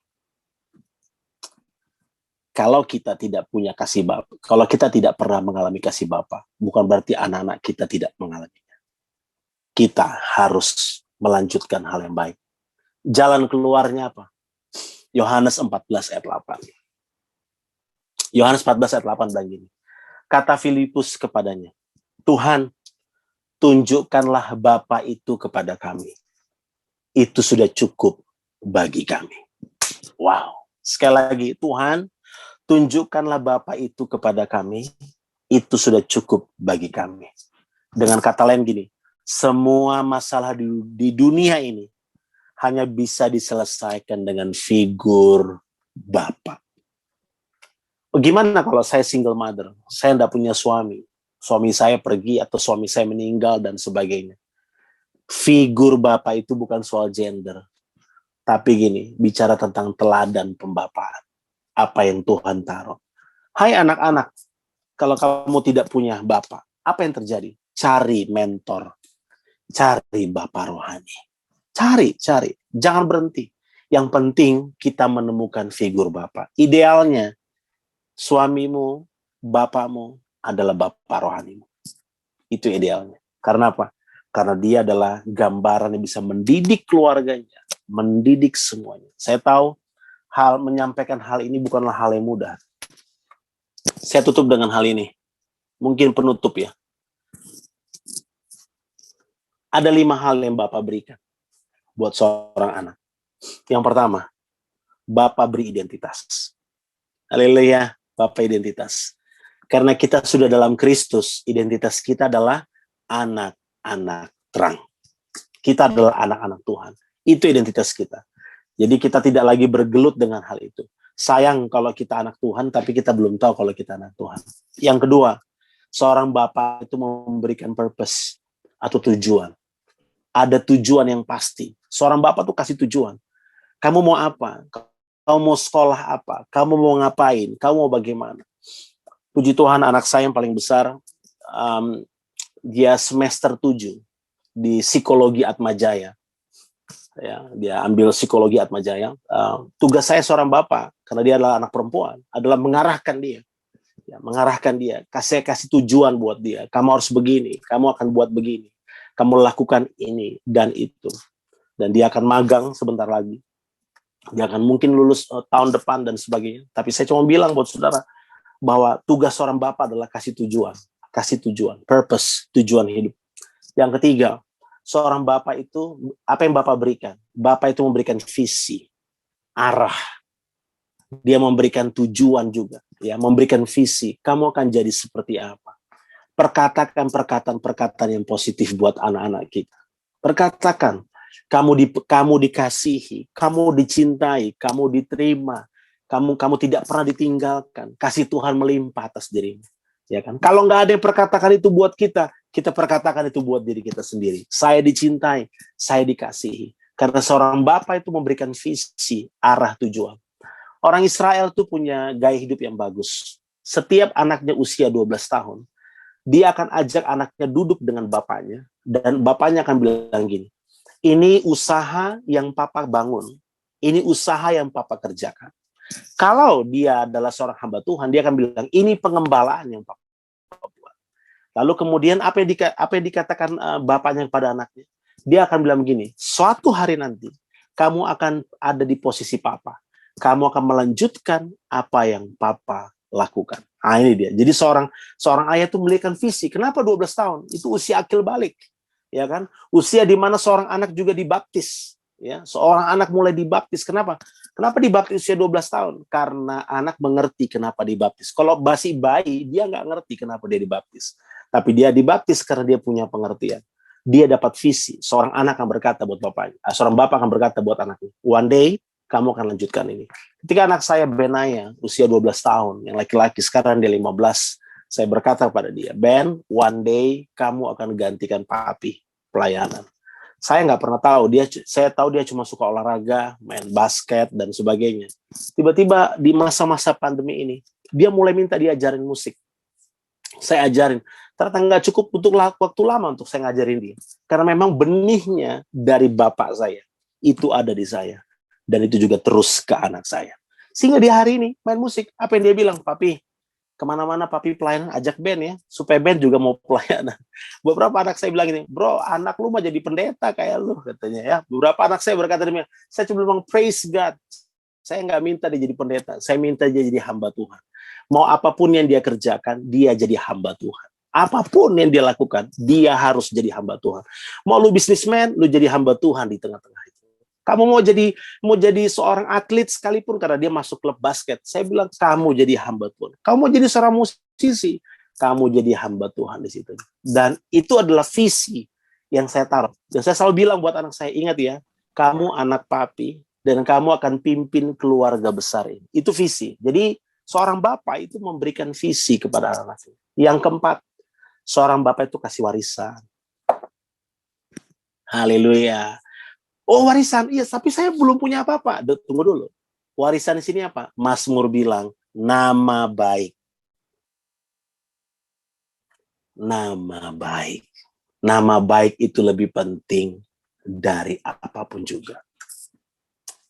Kalau kita tidak punya kasih bapak, kalau kita tidak pernah mengalami kasih bapak, bukan berarti anak-anak kita tidak mengalaminya. Kita harus melanjutkan hal yang baik. Jalan keluarnya apa? Yohanes 14 ayat 8. Yohanes 14 ayat 8 bilang gini. Kata Filipus kepadanya, Tuhan, tunjukkanlah Bapa itu kepada kami. Itu sudah cukup bagi kami. Wow. Sekali lagi, Tuhan, tunjukkanlah Bapa itu kepada kami, itu sudah cukup bagi kami. Dengan kata lain gini, semua masalah di dunia ini hanya bisa diselesaikan dengan figur Bapa. Gimana kalau saya single mother, saya tidak punya suami saya pergi atau suami saya meninggal dan sebagainya. Figur Bapa itu bukan soal gender, tapi gini, bicara tentang teladan pembapaan. Apa yang Tuhan taruh. Hai anak-anak, kalau kamu tidak punya bapak, apa yang terjadi? Cari mentor. Cari bapak rohani. Cari. Jangan berhenti. Yang penting kita menemukan figur bapak. Idealnya, suamimu, bapakmu adalah bapak rohanimu. Itu idealnya. Karena apa? Karena dia adalah gambaran yang bisa mendidik keluarganya. Mendidik semuanya. Saya tahu, menyampaikan hal ini bukanlah hal yang mudah. Saya tutup dengan hal ini. Mungkin penutup ya. Ada 5 hal yang Bapak berikan buat seorang anak. Yang pertama, Bapak beri identitas. Haleluya, Bapak identitas. Karena kita sudah dalam Kristus, identitas kita adalah anak-anak terang. Kita adalah anak-anak Tuhan. Itu identitas kita. Jadi kita tidak lagi bergelut dengan hal itu. Sayang kalau kita anak Tuhan, tapi kita belum tahu kalau kita anak Tuhan. Yang kedua, seorang bapak itu memberikan purpose atau tujuan. Ada tujuan yang pasti. Seorang bapak tuh kasih tujuan. Kamu mau apa? Kamu mau sekolah apa? Kamu mau ngapain? Kamu mau bagaimana? Puji Tuhan, anak saya yang paling besar, dia semester 7 di psikologi Atmajaya. Ya, dia ambil psikologi Atmajaya. Tugas saya seorang bapak, karena dia adalah anak perempuan, adalah mengarahkan dia. Ya, mengarahkan dia, kasih tujuan buat dia. Kamu harus begini, kamu akan buat begini. Kamu lakukan ini dan itu. Dan dia akan magang sebentar lagi. Dia akan mungkin lulus tahun depan dan sebagainya. Tapi saya cuma bilang buat saudara, bahwa tugas seorang bapak adalah kasih tujuan, purpose, tujuan hidup. Yang ketiga, seorang bapak itu, apa yang bapak berikan? Bapak itu memberikan visi, arah. Dia memberikan tujuan juga, ya, memberikan visi. Kamu akan jadi seperti apa? Perkatakan perkataan yang positif buat anak-anak kita. Perkatakan, kamu dikasihi, kamu dicintai, kamu diterima, kamu tidak pernah ditinggalkan. Kasih Tuhan melimpah atas dirimu. Ya kan? Kalau nggak ada yang perkatakan itu buat kita kita perkatakan itu buat diri kita sendiri. Saya dicintai, saya dikasihi. Karena seorang bapak itu memberikan visi, arah tujuan. Orang Israel tuh punya gaya hidup yang bagus. Setiap anaknya usia 12 tahun, dia akan ajak anaknya duduk dengan bapaknya, dan bapaknya akan bilang gini, ini usaha yang papa bangun, ini usaha yang papa kerjakan. Kalau dia adalah seorang hamba Tuhan, dia akan bilang, ini pengembalaan yang papa buat. Lalu kemudian apa yang dikatakan bapaknya kepada anaknya? Dia akan bilang begini, suatu hari nanti, kamu akan ada di posisi papa. Kamu akan melanjutkan apa yang papa lakukan. Nah, ini dia. Jadi seorang ayah itu memiliki visi. Kenapa 12 tahun? Itu usia akil balik. Ya kan? Usia di mana seorang anak juga dibaptis. Ya, seorang anak mulai dibaptis. Kenapa? Kenapa dibaptis usia 12 tahun? Karena anak mengerti kenapa dibaptis. Kalau masih bayi, dia nggak ngerti kenapa dia dibaptis. Tapi dia dibaptis karena dia punya pengertian. Dia dapat visi. Seorang anak akan berkata buat bapaknya. Seorang bapak akan berkata buat anaknya, one day kamu akan lanjutkan ini. Ketika anak saya Benaya, usia 12 tahun, yang laki-laki, sekarang dia 15, saya berkata kepada dia, Ben, one day kamu akan gantikan papi pelayanan. Saya nggak pernah tahu, saya tahu dia cuma suka olahraga, main basket, dan sebagainya. Tiba-tiba di masa-masa pandemi ini, dia mulai minta diajarin musik. Saya ajarin. Ternyata nggak cukup untuk waktu lama untuk saya ngajarin dia. Karena memang benihnya dari bapak saya, itu ada di saya. Dan itu juga terus ke anak saya. Sehingga di hari ini main musik. Apa yang dia bilang? Papi, kemana-mana papi pelayanan, ajak band ya. Supaya band juga mau pelayanan. Beberapa anak saya bilang ini, bro, anak lu mah jadi pendeta kayak lu, katanya ya. Beberapa anak saya berkata demikian, saya cuma bilang praise God. Saya nggak minta dia jadi pendeta. Saya minta dia jadi hamba Tuhan. Mau apapun yang dia kerjakan, dia jadi hamba Tuhan. Apapun yang dia lakukan, dia harus jadi hamba Tuhan. Mau lu bisnismen, lu jadi hamba Tuhan di tengah-tengah itu. Kamu mau jadi seorang atlet sekalipun karena dia masuk klub basket, saya bilang kamu jadi hamba Tuhan. Kamu mau jadi seorang musisi, kamu jadi hamba Tuhan di situ. Dan itu adalah visi yang saya taruh. Dan saya selalu bilang buat anak saya, ingat ya, kamu anak papi dan kamu akan pimpin keluarga besar ini. Itu visi. Jadi seorang bapak itu memberikan visi kepada anak-anaknya. Yang keempat, seorang bapak itu kasih warisan. Haleluya. Oh, warisan. Iya, tapi saya belum punya apa-apa. Tunggu dulu. Warisan di sini apa? Mazmur bilang, nama baik. Nama baik. Nama baik itu lebih penting dari apapun juga.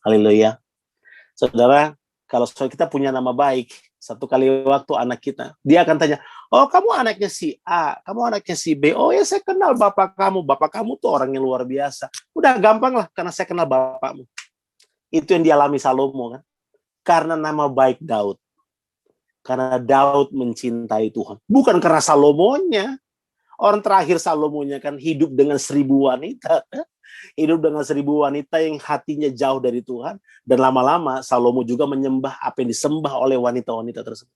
Haleluya. Saudara, kalau kita punya nama baik, satu kali waktu anak kita, dia akan tanya, oh kamu anaknya si A, kamu anaknya si B, oh ya saya kenal bapak kamu tuh orang yang luar biasa. Udah gampang lah, karena saya kenal bapakmu. Itu yang dialami Salomo kan. Karena nama baik Daud. Karena Daud mencintai Tuhan. Bukan karena Salomonya. Orang terakhir Salomonya kan hidup dengan 1000 wanita. Hidup dengan 1000 wanita yang hatinya jauh dari Tuhan. Dan lama-lama Salomo juga menyembah apa yang disembah oleh wanita-wanita tersebut.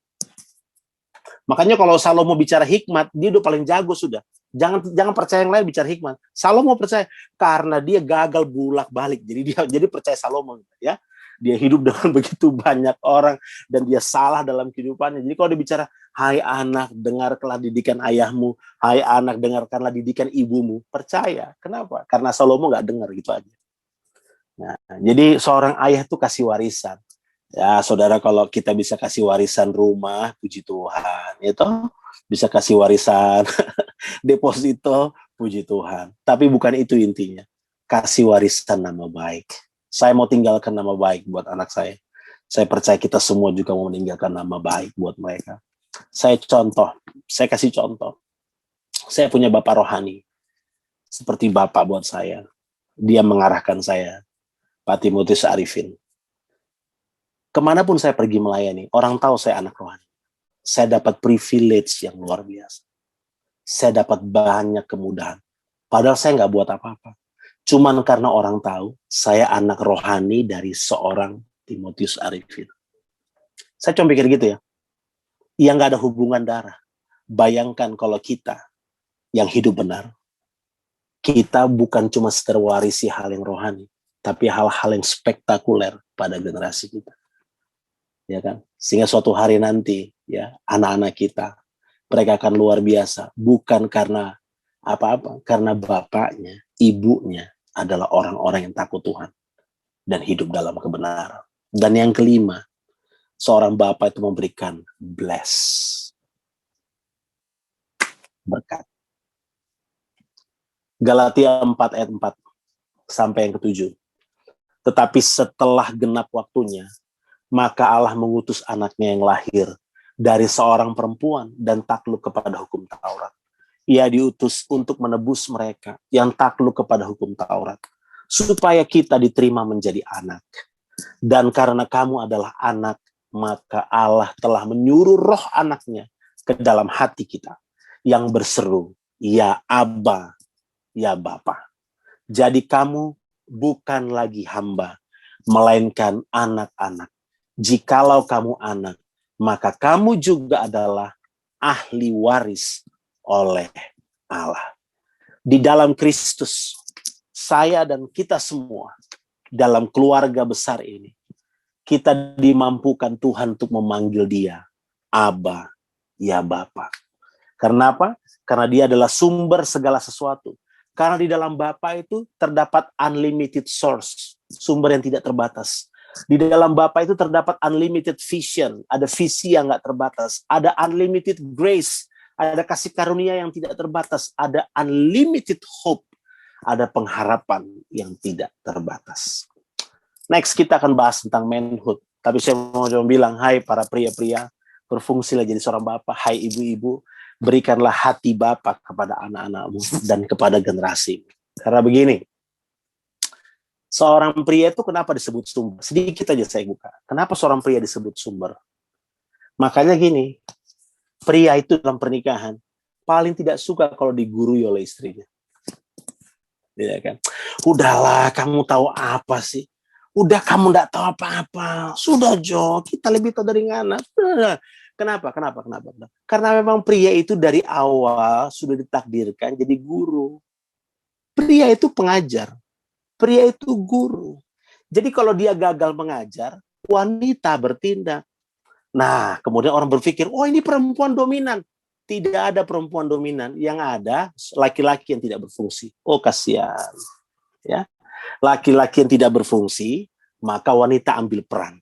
Makanya kalau Salomo bicara hikmat, dia udah paling jago sudah. Jangan percaya yang lain bicara hikmat. Salomo percaya karena dia gagal bolak-balik. Jadi percaya Salomo ya. Dia hidup dengan begitu banyak orang dan dia salah dalam kehidupannya. Jadi kalau dia bicara, hai anak, dengarkanlah didikan ayahmu, hai anak, dengarkanlah didikan ibumu. Percaya. Kenapa? Karena Salomo nggak dengar gitu aja. Nah, jadi seorang ayah tuh kasih warisan. Ya, saudara, kalau kita bisa kasih warisan rumah, puji Tuhan. Itu bisa kasih warisan deposito, puji Tuhan. Tapi bukan itu intinya. Kasih warisan nama baik. Saya mau tinggalkan nama baik buat anak saya. Saya percaya kita semua juga mau meninggalkan nama baik buat mereka. Saya kasih contoh. Saya punya bapak rohani. Seperti bapak buat saya. Dia mengarahkan saya. Pak Timotius Arifin. Kemanapun saya pergi melayani, orang tahu saya anak rohani. Saya dapat privilege yang luar biasa. Saya dapat banyak kemudahan. Padahal saya nggak buat apa-apa. Cuman karena orang tahu, saya anak rohani dari seorang Timotius Arifin. Saya cuma pikir gitu ya. Yang nggak ada hubungan darah. Bayangkan kalau kita yang hidup benar, kita bukan cuma sekedar warisi hal yang rohani, tapi hal-hal yang spektakuler pada generasi kita. Ya kan? Sehingga suatu hari nanti, ya, anak-anak kita, mereka akan luar biasa. Bukan karena Apa-apa? Karena bapaknya, ibunya adalah orang-orang yang takut Tuhan dan hidup dalam kebenaran. Dan yang kelima, seorang bapak itu memberikan berkat. Galatia 4 ayat 4 sampai yang ke-7. Tetapi setelah genap waktunya, maka Allah mengutus anaknya yang lahir dari seorang perempuan dan takluk kepada hukum Taurat. Ia diutus untuk menebus mereka yang takluk kepada hukum Taurat, supaya kita diterima menjadi anak. Dan karena kamu adalah anak, maka Allah telah menyuruh roh anaknya ke dalam hati kita, yang berseru, ya Abba, ya Bapa. Jadi kamu bukan lagi hamba, melainkan anak-anak. Jikalau kamu anak, maka kamu juga adalah ahli waris oleh Allah. Di dalam Kristus, saya dan kita semua dalam keluarga besar ini, kita dimampukan Tuhan untuk memanggil dia Abba, ya Bapa. Karena apa? Karena dia adalah sumber segala sesuatu. Karena di dalam Bapa itu terdapat unlimited source, sumber yang tidak terbatas. Di dalam Bapa itu terdapat unlimited vision, ada visi yang nggak terbatas, ada unlimited grace, ada kasih karunia yang tidak terbatas, ada unlimited hope, ada pengharapan yang tidak terbatas. Next kita akan bahas tentang manhood. Tapi saya mau coba bilang, hai para pria-pria, berfungsilah jadi seorang bapak, hai ibu-ibu, berikanlah hati bapak kepada anak-anakmu dan kepada generasi. Karena begini, seorang pria itu kenapa disebut sumber? Sedikit aja saya buka. Kenapa seorang pria disebut sumber? Makanya gini, pria itu dalam pernikahan paling tidak suka kalau digurui oleh istrinya. Ya kan? Udahlah, kamu tahu apa sih? Udah kamu enggak tahu apa-apa. Sudah Jo, kita lebih tahu dari Ngana. Kenapa? Karena memang pria itu dari awal sudah ditakdirkan jadi guru. Pria itu pengajar. Pria itu guru. Jadi kalau dia gagal mengajar, wanita bertindak. Nah, kemudian orang berpikir, oh ini perempuan dominan. Tidak ada perempuan dominan. Yang ada laki-laki yang tidak berfungsi. Oh kasihan. Ya. Laki-laki yang tidak berfungsi, maka wanita ambil peran.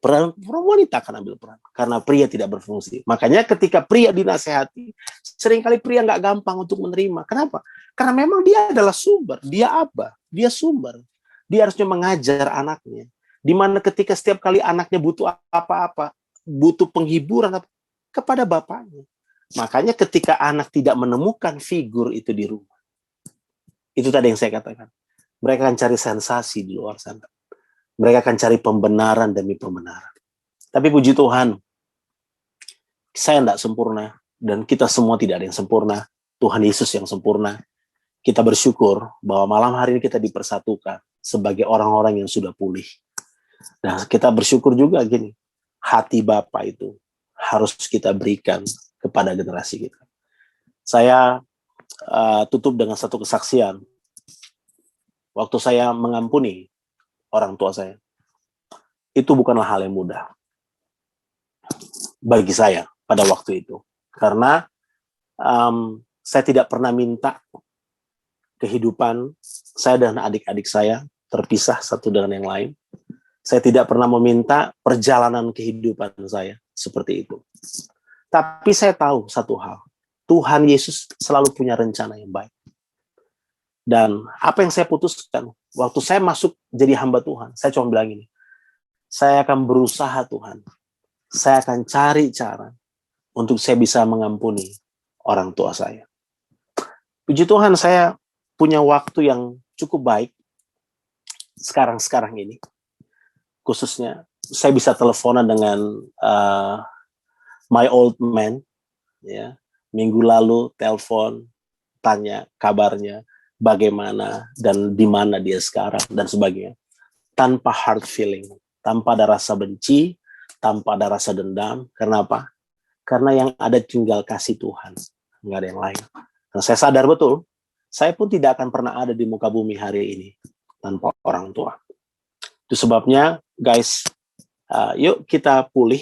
Wanita akan ambil peran. Karena pria tidak berfungsi. Makanya ketika pria dinasehati, seringkali pria nggak gampang untuk menerima. Kenapa? Karena memang dia adalah sumber. Dia Abba. Dia sumber. Dia harusnya mengajar anaknya. Dimana ketika setiap kali anaknya butuh apa-apa, butuh penghiburan kepada bapaknya. Makanya ketika anak tidak menemukan figur itu di rumah, itu tadi yang saya katakan. Mereka akan cari sensasi di luar sana. Mereka akan cari pembenaran demi pembenaran. Tapi puji Tuhan, saya tidak sempurna. Dan kita semua tidak ada yang sempurna. Tuhan Yesus yang sempurna. Kita bersyukur bahwa malam hari ini kita dipersatukan sebagai orang-orang yang sudah pulih. Nah, kita bersyukur juga gini. Hati Bapa itu harus kita berikan kepada generasi kita. Saya tutup dengan satu kesaksian. Waktu saya mengampuni orang tua saya, itu bukanlah hal yang mudah bagi saya pada waktu itu. Karena saya tidak pernah minta kehidupan saya dan adik-adik saya terpisah satu dengan yang lain. Saya tidak pernah meminta perjalanan kehidupan saya seperti itu. Tapi saya tahu satu hal, Tuhan Yesus selalu punya rencana yang baik. Dan apa yang saya putuskan, waktu saya masuk jadi hamba Tuhan, saya cuma bilang ini, saya akan berusaha Tuhan, saya akan cari cara untuk saya bisa mengampuni orang tua saya. Puji Tuhan, saya punya waktu yang cukup baik sekarang ini. Khususnya, saya bisa teleponan dengan my old man, ya. Minggu lalu telepon, tanya kabarnya, bagaimana dan di mana dia sekarang dan sebagainya. Tanpa hard feeling, tanpa ada rasa benci, tanpa ada rasa dendam. Karena apa? Karena yang ada tinggal kasih Tuhan, nggak ada yang lain. Nah, saya sadar betul, saya pun tidak akan pernah ada di muka bumi hari ini tanpa orang tua. Itu sebabnya, guys, yuk kita pulih.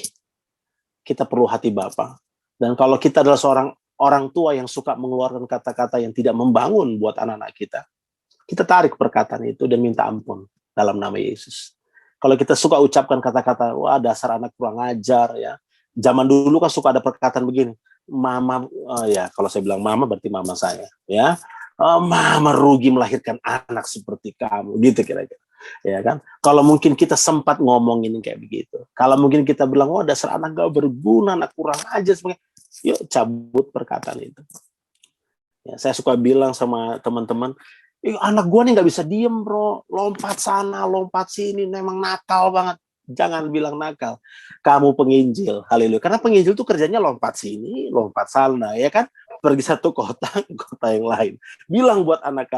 Kita perlu hati Bapa. Dan kalau kita adalah seorang orang tua yang suka mengeluarkan kata-kata yang tidak membangun buat anak-anak kita, kita tarik perkataan itu dan minta ampun dalam nama Yesus. Kalau kita suka ucapkan kata-kata, wah dasar anak kurang ajar ya. Zaman dulu kan suka ada perkataan begini, mama, ya kalau saya bilang mama berarti mama saya, ya. Mama rugi melahirkan anak seperti kamu, gitu kira-kira. Ya kan? Kalau mungkin kita sempat ngomongin kayak begitu. Kalau mungkin kita bilang, oh dasar anak gak berguna, anak kurang ajar, yuk cabut perkataan itu. Ya, saya suka bilang sama teman-teman, anak gua nih nggak bisa diem bro, lompat sana, lompat sini, memang nakal banget. Jangan bilang nakal, kamu penginjil, haleluya. Karena penginjil tuh kerjanya lompat sini, lompat sana, ya kan? Pergi satu kota, kota yang lain. Bilang buat anak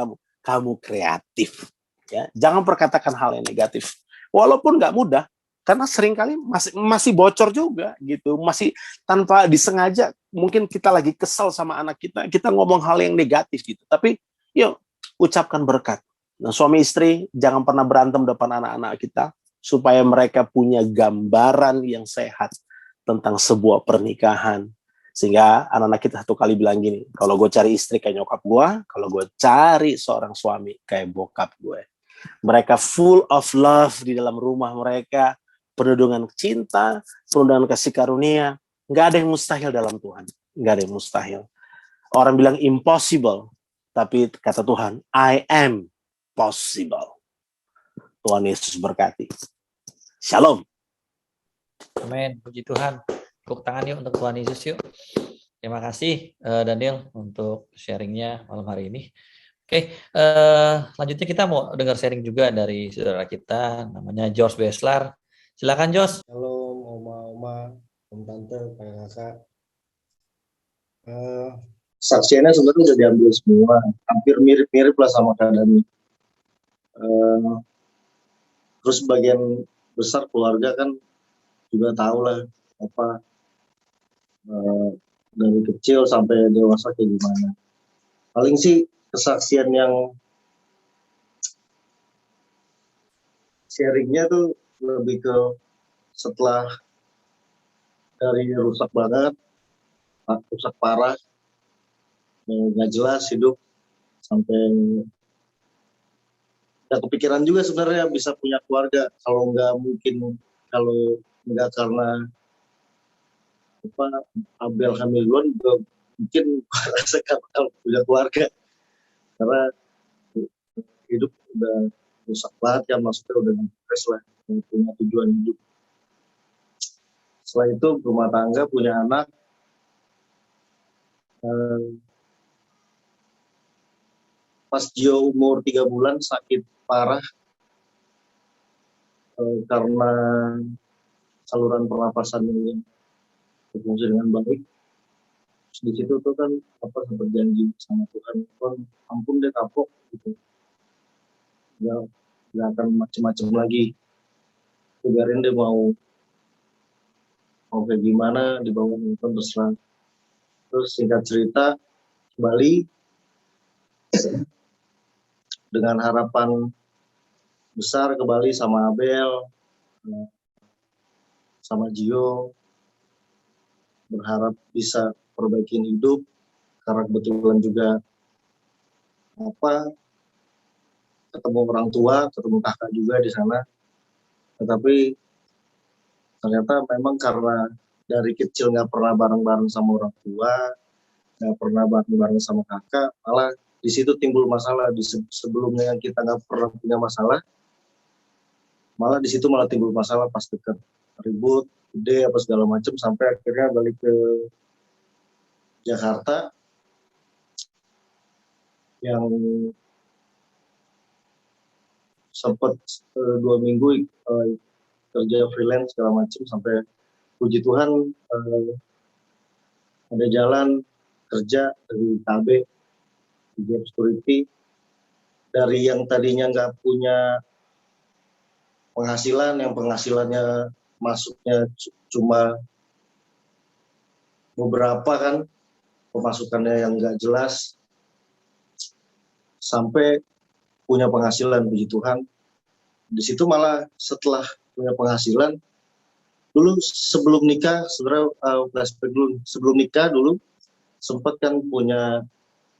kamu kreatif. Ya, jangan perkatakan hal yang negatif. Walaupun nggak mudah, karena seringkali masih bocor juga gitu, masih tanpa disengaja. Mungkin kita lagi kesal sama anak kita ngomong hal yang negatif gitu. Tapi yuk ucapkan berkat. Nah, suami istri jangan pernah berantem depan anak-anak kita supaya mereka punya gambaran yang sehat tentang sebuah pernikahan. Sehingga anak-anak kita satu kali bilang gini, kalau gue cari istri kayak nyokap gue, kalau gue cari seorang suami kayak bokap gue. Mereka full of love di dalam rumah mereka, penuh dengan cinta, penuh dengan kasih karunia. Nggak ada yang mustahil dalam Tuhan. Nggak ada yang mustahil. Orang bilang impossible. Tapi kata Tuhan, I am possible. Tuhan Yesus berkati. Shalom. Amin. Puji Tuhan. Tepuk tangan yuk untuk Tuhan Yesus yuk. Terima kasih Daniel untuk sharingnya malam hari ini. Oke, selanjutnya kita mau dengar sharing juga dari saudara kita, namanya George Beslar. Silakan George. Halo Oma, Om Tante, kakak. Saksiannya sebenarnya udah diambil semua, hampir mirip-mirip lah sama keadaannya. Terus bagian besar keluarga kan juga tahu lah apa dari kecil sampai dewasa kayak gimana. Paling sih kesaksian yang sharingnya tuh lebih ke setelah dari rusak banget, rusak parah, nggak jelas hidup, sampai nggak kepikiran juga sebenarnya bisa punya keluarga. Kalau nggak karena apa Abel hamil duluan, mungkin rasa bakal punya keluarga, karena hidup udah rusak banget kan, maksudnya udah stres lah, punya tujuan hidup. Setelah itu rumah tangga, punya anak, pas Gio umur 3 bulan sakit parah karena saluran pernapasan yang berfungsi dengan baik. Terus di situ tuh kan sempat janji sama Tuhan, ampun deh kapok gitu, nggak akan macem-macem lagi, biarin deh mau kayak gimana di bawah nonton terserah. Terus singkat cerita kembali dengan harapan besar ke Bali sama Abel, sama Gio, berharap bisa perbaikin hidup, karena kebetulan juga ketemu orang tua, ketemu kakak juga di sana. Tetapi ternyata memang karena dari kecil nggak pernah bareng-bareng sama orang tua, nggak pernah bareng-bareng sama kakak, malah di situ timbul masalah. Sebelumnya kita nggak pernah punya masalah, malah di situ malah timbul masalah pas dekat, ribut, gede apa segala macam, sampai akhirnya balik ke Jakarta yang sempat 2 minggu kerja freelance segala macam, sampai puji Tuhan ada jalan kerja dari KB di Job Security. Dari yang tadinya nggak punya penghasilan, yang penghasilannya masuknya cuma beberapa kan, pemasukannya yang nggak jelas, sampai punya penghasilan, puji Tuhan. Di situ malah setelah punya penghasilan, dulu sebelum nikah, sebenarnya flashback dulu, sebelum nikah dulu sempat kan punya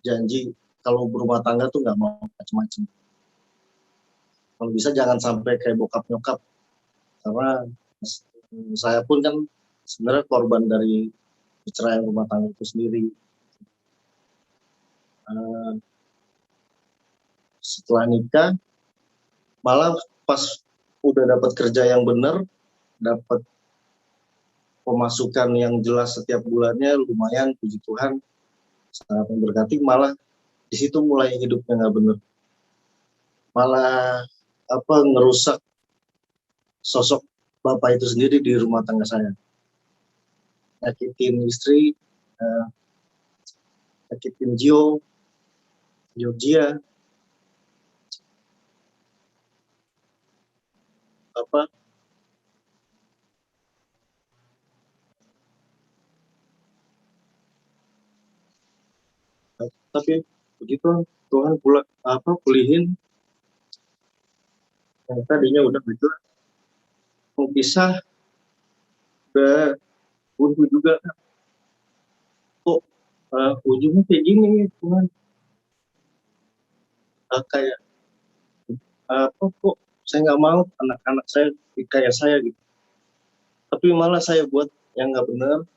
janji kalau berumah tangga tuh nggak mau macam-macam. Kalau bisa jangan sampai kayak bokap nyokap, karena saya pun kan sebenarnya korban dari perceraian rumah tangga itu sendiri. Setelah nikah, malah pas udah dapat kerja yang benar, dapat pemasukan yang jelas setiap bulannya lumayan, puji Tuhan, sangat memberkati, malah di situ mulai hidupnya nggak benar, malah ngerusak sosok bapak itu sendiri di rumah tangga saya, nyakitin istri, nyakitin Georgia, tapi begitu Tuhan pulihin, yang tadinya udah gitu mau pisah, udah buntu juga, kok ujungnya kayak gini Tuhan, kayak kok saya nggak mau anak-anak saya kayak saya gitu, tapi malah saya buat yang nggak benar,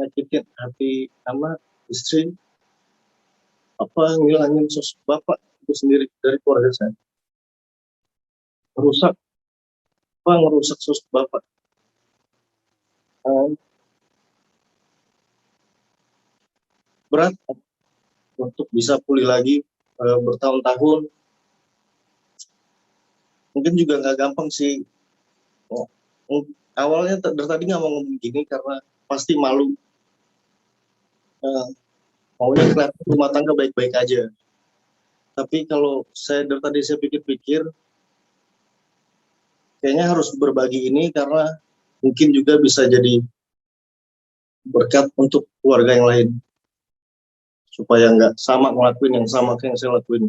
nyakitin hati sama istri, ngilangin sosok bapak itu sendiri dari keluarga saya, ngerusak sosok bapak. Berat untuk bisa pulih lagi, bertahun-tahun, mungkin juga nggak gampang sih. Awalnya dari tadi nggak mau ngomong gini karena pasti malu, maunya kelihatan rumah tangga baik-baik aja, tapi kalau dari tadi saya pikir-pikir, kayaknya harus berbagi ini karena mungkin juga bisa jadi berkat untuk keluarga yang lain, supaya nggak sama ngelakuin yang sama kayak yang saya lakuin,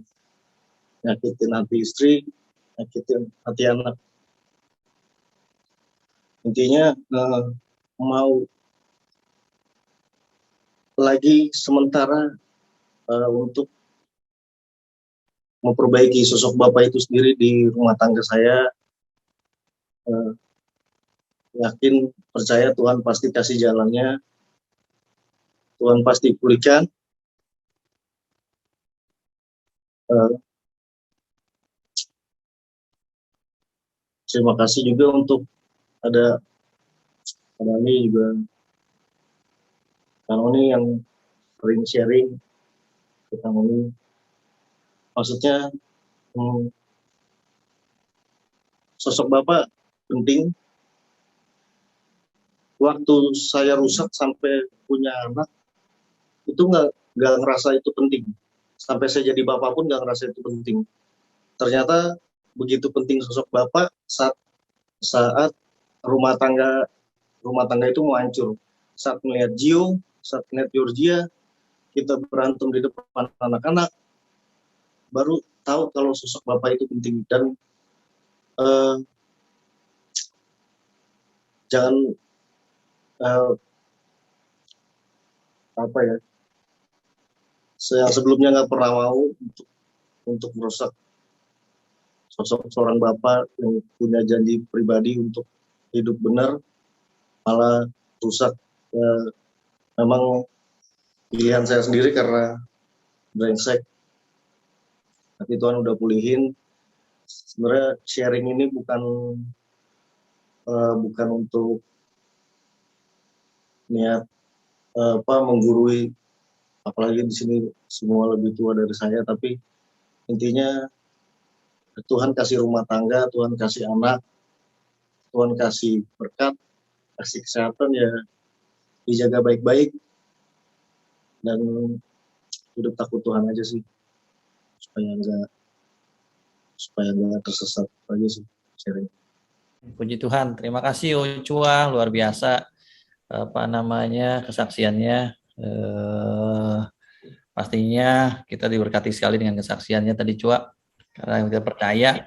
nyakitin hati istri, nyakitin hati anak. Intinya mau lagi sementara untuk memperbaiki sosok bapak itu sendiri di rumah tangga saya. Yakin, percaya Tuhan pasti kasih jalannya, Tuhan pasti pulihkan. Terima kasih juga untuk ada ini juga, Kang Oni yang sering sharing ke Kang Oni. Maksudnya sosok bapak penting. Waktu saya rusak sampai punya anak, itu nggak ngerasa itu penting. Sampai saya jadi bapak pun nggak ngerasa itu penting. Ternyata begitu penting sosok bapak saat rumah tangga itu mau hancur. Saat melihat Gio, saat melihat Georgia, kita berantem di depan anak-anak, baru tahu kalau sosok bapak itu penting. Dan jangan yang sebelumnya nggak pernah mau untuk merusak sosok seorang bapak yang punya janji pribadi untuk hidup benar, malah rusak. Memang pilihan saya sendiri karena brengsek, tapi Tuhan udah pulihin. Sebenarnya sharing ini bukan untuk niat menggurui, apalagi di sini semua lebih tua dari saya, tapi intinya Tuhan kasih rumah tangga, Tuhan kasih anak, Tuhan kasih berkat, kasih kesehatan, ya dijaga baik-baik dan hidup takut Tuhan aja sih, supaya nggak tersesat aja sih sharing. Puji Tuhan, terima kasih Ucuang, luar biasa kesaksiannya. Pastinya kita diberkati sekali dengan kesaksiannya tadi Cua, karena kita percaya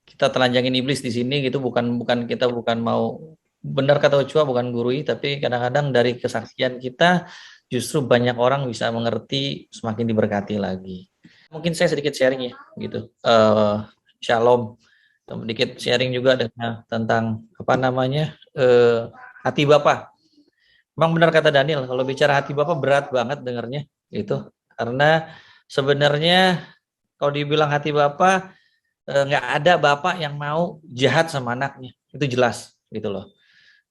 kita telanjangin iblis di sini gitu, bukan kita mau benar kata Ucua, bukan gurui, tapi kadang-kadang dari kesaksian kita justru banyak orang bisa mengerti, semakin diberkati lagi. Mungkin saya sedikit sharing ya, gitu. Shalom, sedikit sharing juga dengan tentang hati Bapa. Memang benar kata Daniel, kalau bicara hati Bapa berat banget dengarnya, gitu. Karena sebenarnya kalau dibilang hati Bapa, nggak ada bapak yang mau jahat sama anaknya, itu jelas gitu loh.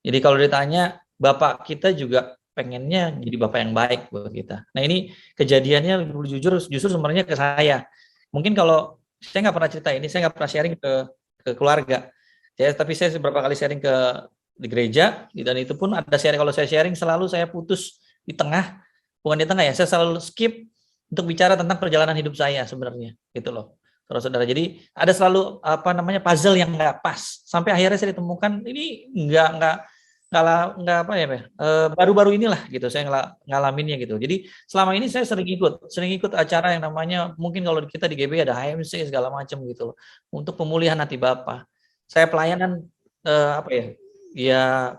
Jadi kalau ditanya, bapak kita juga pengennya jadi bapak yang baik buat kita. Nah ini kejadiannya jujur justru sebenarnya ke saya. Mungkin kalau saya nggak pernah cerita ini, saya nggak pernah sharing ke keluarga. Tapi saya beberapa kali sharing di gereja, dan itu pun ada sharing, kalau saya sharing selalu saya putus di tengah, bukan di tengah ya, saya selalu skip untuk bicara tentang perjalanan hidup saya sebenarnya, gitu loh. Saudara-saudara, jadi ada selalu puzzle yang nggak pas, sampai akhirnya saya ditemukan ini nggak baru-baru inilah gitu saya ngalaminnya gitu. Jadi selama ini saya sering ikut acara yang namanya, mungkin kalau kita di GB ada HMC segala macam gitu loh, untuk pemulihan hati Bapa. Saya pelayanan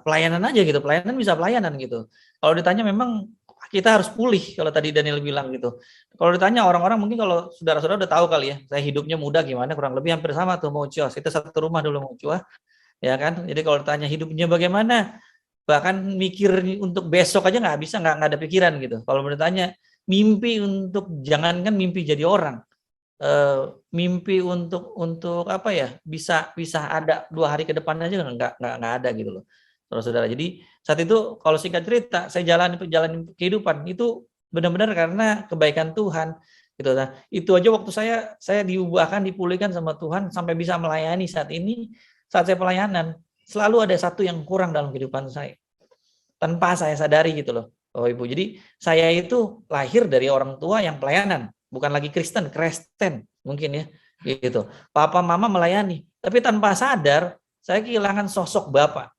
pelayanan aja gitu, pelayanan bisa pelayanan gitu. Kalau ditanya memang kita harus pulih, kalau tadi Daniel bilang gitu. Kalau ditanya orang-orang mungkin kalau saudara-saudara udah tahu kali ya, saya hidupnya muda gimana, kurang lebih hampir sama tuh mau Ucua. Kita satu rumah dulu mau Ucua, ya kan. Jadi kalau ditanya hidupnya bagaimana, bahkan mikir untuk besok aja nggak bisa, nggak ada pikiran gitu. Kalau ditanya mimpi untuk, jangankan mimpi jadi orang, mimpi untuk bisa ada 2 hari ke depan aja nggak ada gitu loh, saudara-saudara. Jadi saat itu kalau singkat cerita, saya jalan kehidupan itu benar-benar karena kebaikan Tuhan gitu. Nah, itu aja waktu saya diubahkan, dipulihkan sama Tuhan sampai bisa melayani saat ini. Saat saya pelayanan selalu ada satu yang kurang dalam kehidupan saya tanpa saya sadari gitu loh, Bapak Ibu. Jadi saya itu lahir dari orang tua yang pelayanan, bukan lagi Kristen mungkin ya gitu. Papa mama melayani, tapi tanpa sadar saya kehilangan sosok bapak.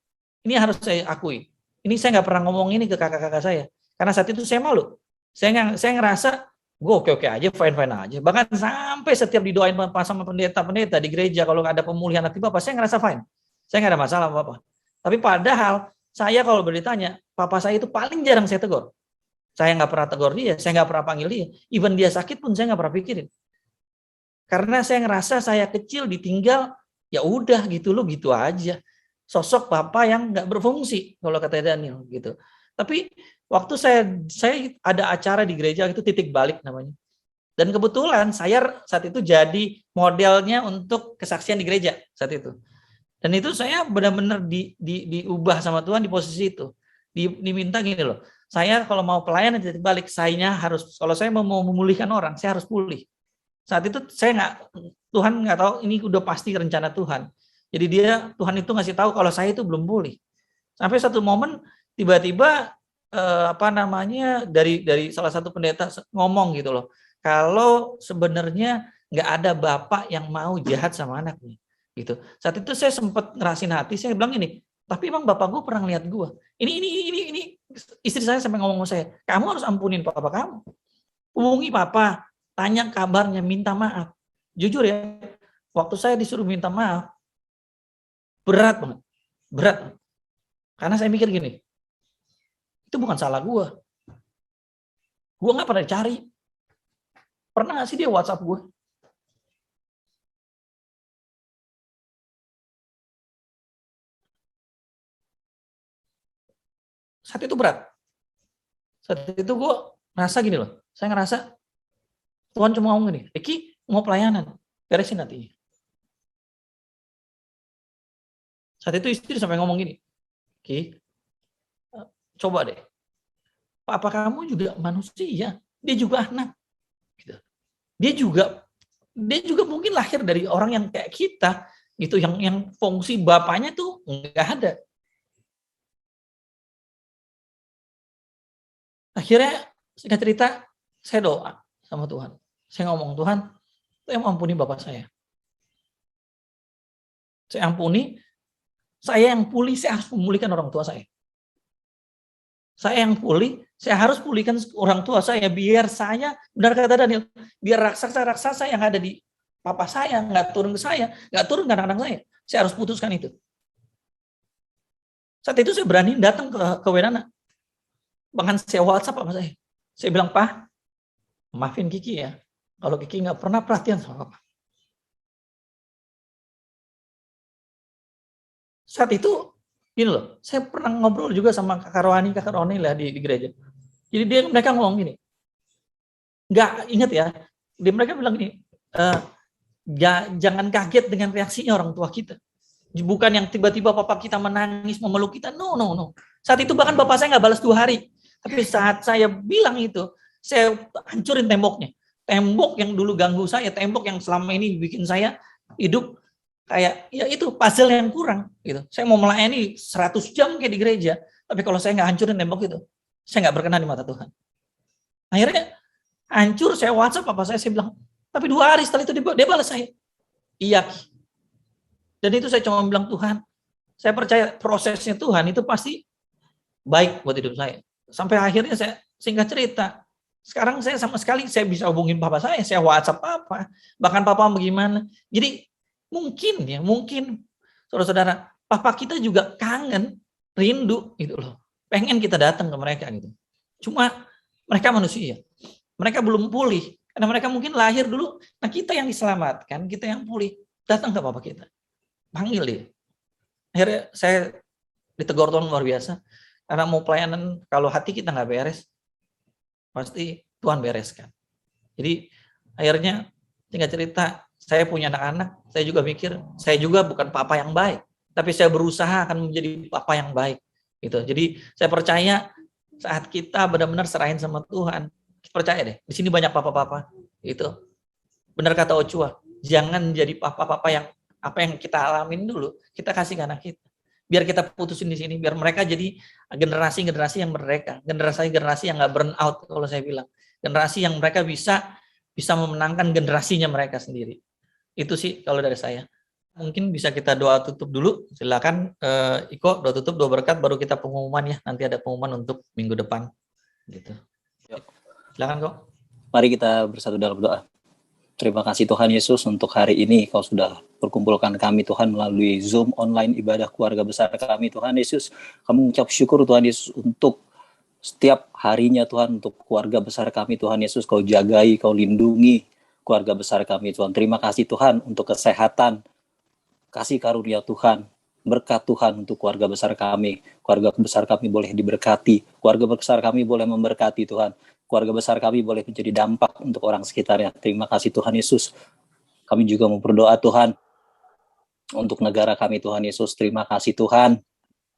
Ini harus saya akui. Ini saya nggak pernah ngomong ini ke kakak-kakak saya, karena saat itu saya malu. Saya ngerasa gue oke aja, fine aja. Bahkan sampai setiap didoain sama pendeta di gereja kalau ada pemulihan hati Bapak, saya ngerasa fine. Saya nggak ada masalah sama Bapak. Tapi padahal saya kalau bertanya, Papa saya itu paling jarang saya tegur. Saya nggak pernah tegur dia, saya nggak pernah panggil dia. Even dia sakit pun saya nggak pernah pikirin. Karena saya ngerasa saya kecil ditinggal, ya udah gitu loh, gitu aja. Sosok Bapak yang nggak berfungsi kalau kata Daniel gitu. Tapi waktu saya ada acara di gereja itu titik balik namanya. Dan kebetulan saya saat itu jadi modelnya untuk kesaksian di gereja saat itu. Dan itu saya benar-benar diubah sama Tuhan di posisi itu. Diminta gini loh. Saya kalau mau pelayanan titik balik, kalau saya mau memulihkan orang, saya harus pulih. Saat itu Tuhan nggak tahu, ini udah pasti rencana Tuhan. Jadi Tuhan itu ngasih tahu kalau saya itu belum pulih. Sampai satu momen tiba-tiba dari salah satu pendeta ngomong gitu loh. Kalau sebenarnya nggak ada bapak yang mau jahat sama anaknya gitu. Saat itu saya sempat ngerasin hati, saya bilang ini, tapi emang bapak gue pernah ngeliat gue. Ini istri saya sampai ngomong sama saya, kamu harus ampunin papa kamu. Hubungi papa, tanya kabarnya, minta maaf. Jujur ya, waktu saya disuruh minta maaf, berat banget. Karena saya mikir gini, itu bukan salah gue. Gue nggak pernah cari. Pernah nggak sih dia WhatsApp gue? Saat itu berat. Saat itu gue ngerasa gini loh. Saya ngerasa Tuhan cuma ngomong gini, Eki mau pelayanan, beresin nanti. Saat itu istri sampai ngomong gini, Eki, coba deh, papa kamu juga manusia, dia juga anak. Gitu. Dia juga mungkin lahir dari orang yang kayak kita, gitu, yang fungsi bapaknya tuh nggak ada. Akhirnya singkat cerita, saya doa sama Tuhan. Saya ngomong, Tuhan, saya ampuni bapak saya. Saya ampuni, saya yang pulih, saya harus memulihkan orang tua saya. Saya yang pulih, saya harus pulihkan orang tua saya, biar saya, benar kata Daniel, biar raksasa-raksasa yang ada di papa saya, nggak turun ke saya, nggak turun ke anak-anak saya. Saya harus putuskan itu. Saat itu saya berani datang ke Wenana. Bahkan saya WhatsApp sama saya. Saya bilang, Pak, maafin Kiki ya. Kalau Kiki nggak pernah perhatian sama Papa. Saat itu, gini loh, saya pernah ngobrol juga sama kakak Rohani lah di gereja. Jadi mereka ngomong gini, nggak ingat ya, mereka bilang gini, jangan kaget dengan reaksinya orang tua kita. Bukan yang tiba-tiba papa kita menangis memeluk kita, no. Saat itu bahkan bapak saya nggak balas 2 hari. Tapi saat saya bilang itu, saya hancurin temboknya. Tembok yang dulu ganggu saya, tembok yang selama ini bikin saya hidup kayak, ya itu puzzle yang kurang. Gitu. Saya mau melayani 100 jam kayak di gereja, tapi kalau saya nggak hancurin tembok itu, saya nggak berkenan di mata Tuhan. Akhirnya hancur, saya WhatsApp papa saya bilang, tapi 2 hari setelah itu dia balas saya. Iya. Dan itu saya cuma bilang, Tuhan, saya percaya prosesnya Tuhan itu pasti baik buat hidup saya. Sampai akhirnya saya, singkat cerita, sekarang saya sama sekali saya bisa hubungin papa saya WhatsApp papa, bahkan papa bagaimana. Jadi mungkin saudara-saudara, papa kita juga kangen, rindu gitu loh. Pengen kita datang ke mereka gitu. Cuma mereka manusia. Mereka belum pulih. Karena mereka mungkin lahir dulu, nah kita yang diselamatkan, kita yang pulih, datang ke papa kita. Panggil dia. Akhirnya saya ditegur Tuhan luar biasa. Karena mau pelayanan, kalau hati kita nggak beres, pasti Tuhan bereskan. Jadi akhirnya singkat cerita, saya punya anak-anak, saya juga mikir, saya juga bukan papa yang baik, tapi saya berusaha akan menjadi papa yang baik. Gitu. Jadi saya percaya saat kita benar-benar serahin sama Tuhan, percaya deh, di sini banyak papa-papa. Itu benar kata Ochua, jangan jadi papa-papa yang apa yang kita alamin dulu, kita kasih ke anak kita. Biar kita putusin di sini, biar mereka jadi generasi-generasi yang mereka, generasi-generasi yang nggak burn out kalau saya bilang. Generasi yang mereka bisa memenangkan generasinya mereka sendiri. Itu sih kalau dari saya. Mungkin bisa kita doa tutup dulu. Silakan Iko, doa tutup, doa berkat, baru kita pengumuman ya. Nanti ada pengumuman untuk minggu depan. Gitu. Silakan kok. Mari kita bersatu dalam doa. Terima kasih Tuhan Yesus untuk hari ini Kau sudah perkumpulkan kami Tuhan melalui Zoom online ibadah keluarga besar kami Tuhan Yesus. Kami mengucap syukur Tuhan Yesus untuk setiap harinya Tuhan, untuk keluarga besar kami Tuhan Yesus. Kau jagai, Kau lindungi keluarga besar kami Tuhan. Terima kasih Tuhan untuk kesehatan, kasih karunia Tuhan, berkat Tuhan untuk keluarga besar kami. Keluarga besar kami boleh diberkati, keluarga besar kami boleh memberkati Tuhan. Keluarga besar kami boleh menjadi dampak untuk orang sekitarnya. Terima kasih Tuhan Yesus. Kami juga mau berdoa Tuhan untuk negara kami Tuhan Yesus. Terima kasih Tuhan.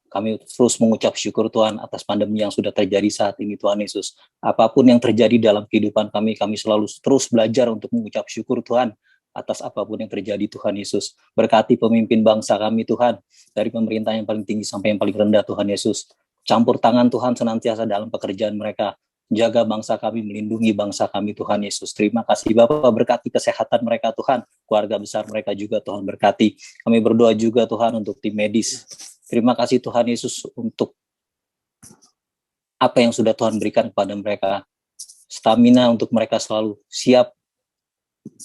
Kami terus mengucap syukur Tuhan atas pandemi yang sudah terjadi saat ini Tuhan Yesus. Apapun yang terjadi dalam kehidupan kami selalu terus belajar untuk mengucap syukur Tuhan atas apapun yang terjadi Tuhan Yesus. Berkati pemimpin bangsa kami Tuhan, dari pemerintah yang paling tinggi sampai yang paling rendah Tuhan Yesus. Campur tangan Tuhan senantiasa dalam pekerjaan mereka. Jaga bangsa kami, melindungi bangsa kami Tuhan Yesus. Terima kasih Bapa, berkati kesehatan mereka Tuhan. Keluarga besar mereka juga Tuhan berkati. Kami berdoa juga Tuhan untuk tim medis. Terima kasih Tuhan Yesus untuk apa yang sudah Tuhan berikan kepada mereka. Stamina untuk mereka selalu siap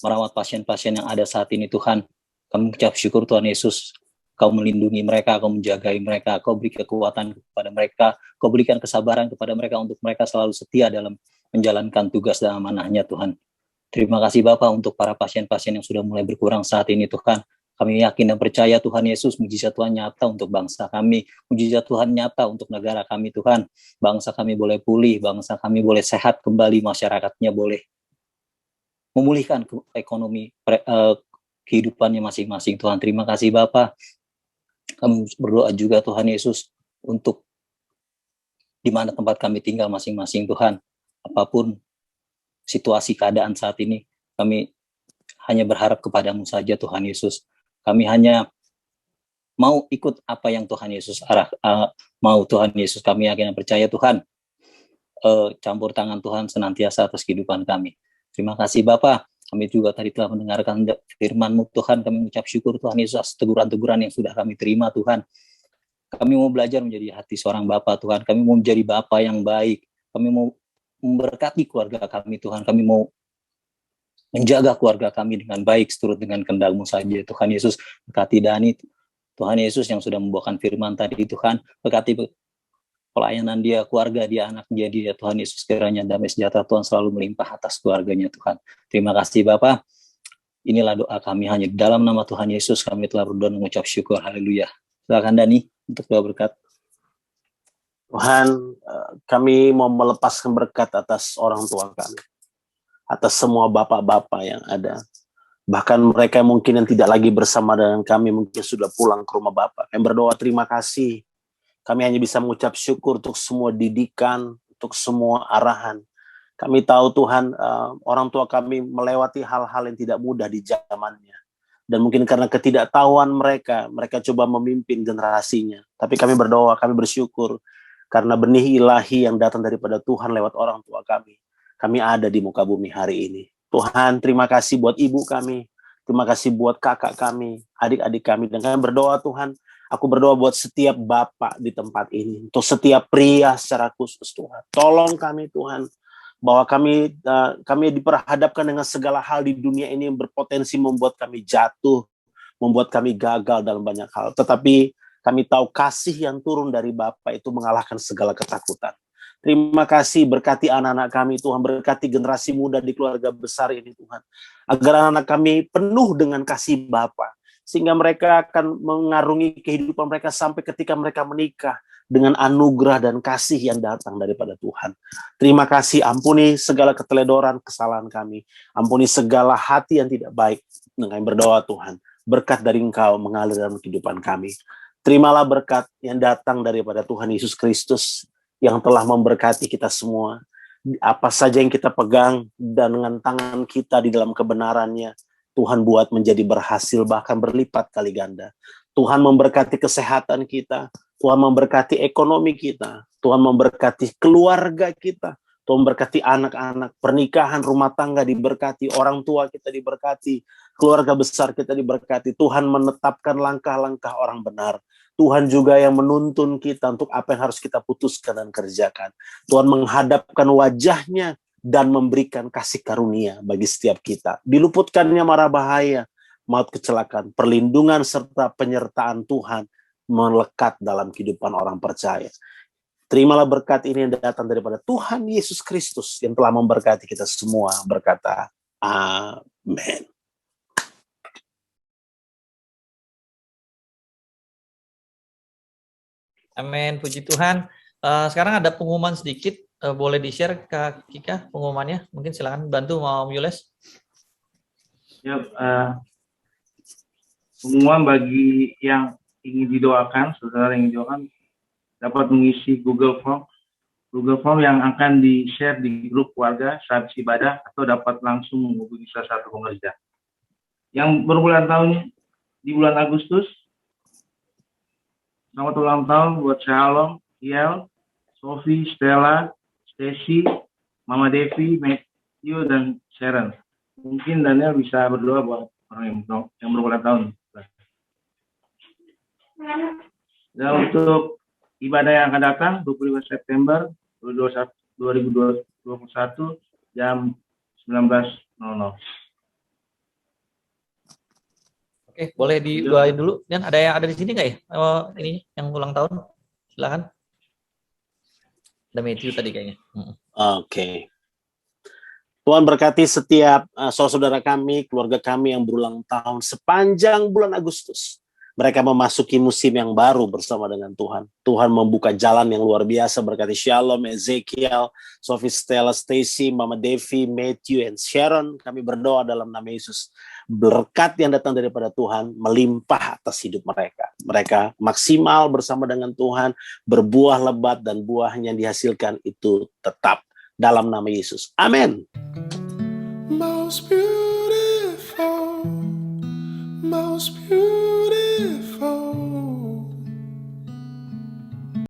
merawat pasien-pasien yang ada saat ini Tuhan. Kami mengucap syukur Tuhan Yesus. Kau melindungi mereka, Kau menjagai mereka, Kau beri kekuatan kepada mereka, Kau berikan kesabaran kepada mereka untuk mereka selalu setia dalam menjalankan tugas dan amanahnya Tuhan. Terima kasih Bapa untuk para pasien-pasien yang sudah mulai berkurang saat ini Tuhan. Kami yakin dan percaya Tuhan Yesus, mujizat Tuhan nyata untuk bangsa kami, mujizat Tuhan nyata untuk negara kami Tuhan. Bangsa kami boleh pulih, bangsa kami boleh sehat kembali, masyarakatnya boleh memulihkan ekonomi kehidupannya masing-masing Tuhan. Terima kasih Bapa. Kami berdoa juga Tuhan Yesus untuk di mana tempat kami tinggal masing-masing Tuhan. Apapun situasi keadaan saat ini, kami hanya berharap kepada-Mu saja Tuhan Yesus. Kami hanya mau ikut apa yang Tuhan Yesus mau Tuhan Yesus. Kami yakin dan percaya Tuhan. Campur tangan Tuhan senantiasa atas kehidupan kami. Terima kasih Bapa. Kami juga tadi telah mendengarkan firman-Mu Tuhan. Kami mengucap syukur Tuhan Yesus atas teguran-teguran yang sudah kami terima Tuhan. Kami mau belajar menjadi hati seorang Bapa Tuhan. Kami mau menjadi Bapa yang baik. Kami mau memberkati keluarga kami Tuhan. Kami mau menjaga keluarga kami dengan baik seturut dengan kehendak-Mu saja Tuhan Yesus. Berkati Dani, Tuhan Yesus yang sudah membawakan firman tadi, Tuhan, berkati pelayanan dia, keluarga dia, anak dia, Tuhan Yesus, kiranya damai sejahtera Tuhan selalu melimpah atas keluarganya, Tuhan. Terima kasih Bapa. Inilah doa kami, hanya di dalam nama Tuhan Yesus kami telah berdoa dan mengucap syukur. Haleluya. Silakan Dani untuk doa berkat. Tuhan, kami mau melepaskan berkat atas orang tua kami, atas semua bapak-bapak yang ada. Bahkan mereka mungkin yang tidak lagi bersama dengan kami, mungkin sudah pulang ke rumah Bapak. Kami berdoa terima kasih. Kami hanya bisa mengucap syukur untuk semua didikan, untuk semua arahan. Kami tahu Tuhan, orang tua kami melewati hal-hal yang tidak mudah di zamannya. Dan mungkin karena ketidaktahuan mereka coba memimpin generasinya. Tapi kami berdoa, kami bersyukur, karena benih ilahi yang datang daripada Tuhan lewat orang tua kami. Kami ada di muka bumi hari ini. Tuhan, terima kasih buat ibu kami. Terima kasih buat kakak kami, adik-adik kami. Dan kami berdoa Tuhan, aku berdoa buat setiap bapak di tempat ini. Untuk setiap pria secara khusus Tuhan. Tolong kami Tuhan, bahwa kami diperhadapkan dengan segala hal di dunia ini yang berpotensi membuat kami jatuh, membuat kami gagal dalam banyak hal. Tetapi kami tahu kasih yang turun dari Bapa itu mengalahkan segala ketakutan. Terima kasih, berkati anak-anak kami Tuhan, berkati generasi muda di keluarga besar ini Tuhan. Agar anak-anak kami penuh dengan kasih Bapa, sehingga mereka akan mengarungi kehidupan mereka sampai ketika mereka menikah dengan anugerah dan kasih yang datang daripada Tuhan. Terima kasih, ampuni segala keteledoran, kesalahan kami. Ampuni segala hati yang tidak baik. Dan kami berdoa Tuhan, berkat dari Engkau mengalir dalam kehidupan kami. Terimalah berkat yang datang daripada Tuhan Yesus Kristus, yang telah memberkati kita semua. Apa saja yang kita pegang dan dengan tangan kita di dalam kebenarannya, Tuhan buat menjadi berhasil bahkan berlipat kali ganda. Tuhan memberkati kesehatan kita, Tuhan memberkati ekonomi kita, Tuhan memberkati keluarga kita, Tuhan memberkati anak-anak, pernikahan, rumah tangga diberkati, orang tua kita diberkati, keluarga besar kita diberkati. Tuhan menetapkan langkah-langkah orang benar. Tuhan juga yang menuntun kita untuk apa yang harus kita putuskan dan kerjakan. Tuhan menghadapkan wajahnya dan memberikan kasih karunia bagi setiap kita. Diluputkannya mara bahaya, maut kecelakaan, perlindungan serta penyertaan Tuhan melekat dalam kehidupan orang percaya. Terimalah berkat ini yang datang daripada Tuhan Yesus Kristus yang telah memberkati kita semua, berkata, amin. Amin, puji Tuhan. Sekarang ada pengumuman sedikit, boleh di-share ke Kika pengumumannya? Mungkin silakan bantu Om Yules. Ya, pengumuman bagi yang ingin didoakan, saudara yang ingin didoakan, dapat mengisi Google Form yang akan di-share di grup keluarga saat ibadah, atau dapat langsung menghubungi salah satu pengerja. Yang berulang tahun di bulan Agustus, selamat ulang tahun buat Shalom, Iel, Sophie, Stella, Stacy, Mama Devi, Matthew, dan Sharon. Mungkin Daniel bisa berdoa buat orang yang berulang tahun. Dan untuk ibadah yang akan datang 25 September 2021 jam 19.00. Oke, boleh didoain dulu. Dan ada yang ada di sini nggak ya? Ini yang ulang tahun, silakan. Ada Matthew tadi kayaknya. Oke. Tuhan berkati setiap saudara kami, keluarga kami yang berulang tahun sepanjang bulan Agustus. Mereka memasuki musim yang baru bersama dengan Tuhan. Tuhan membuka jalan yang luar biasa, berkati Shalom, Ezekiel, Sophie, Stella, Stacy, Mama Devi, Matthew, and Sharon. Kami berdoa dalam nama Yesus. Berkat yang datang daripada Tuhan melimpah atas hidup mereka. Mereka maksimal bersama dengan Tuhan, berbuah lebat, dan buahnya yang dihasilkan itu tetap dalam nama Yesus. Amin. Most beautiful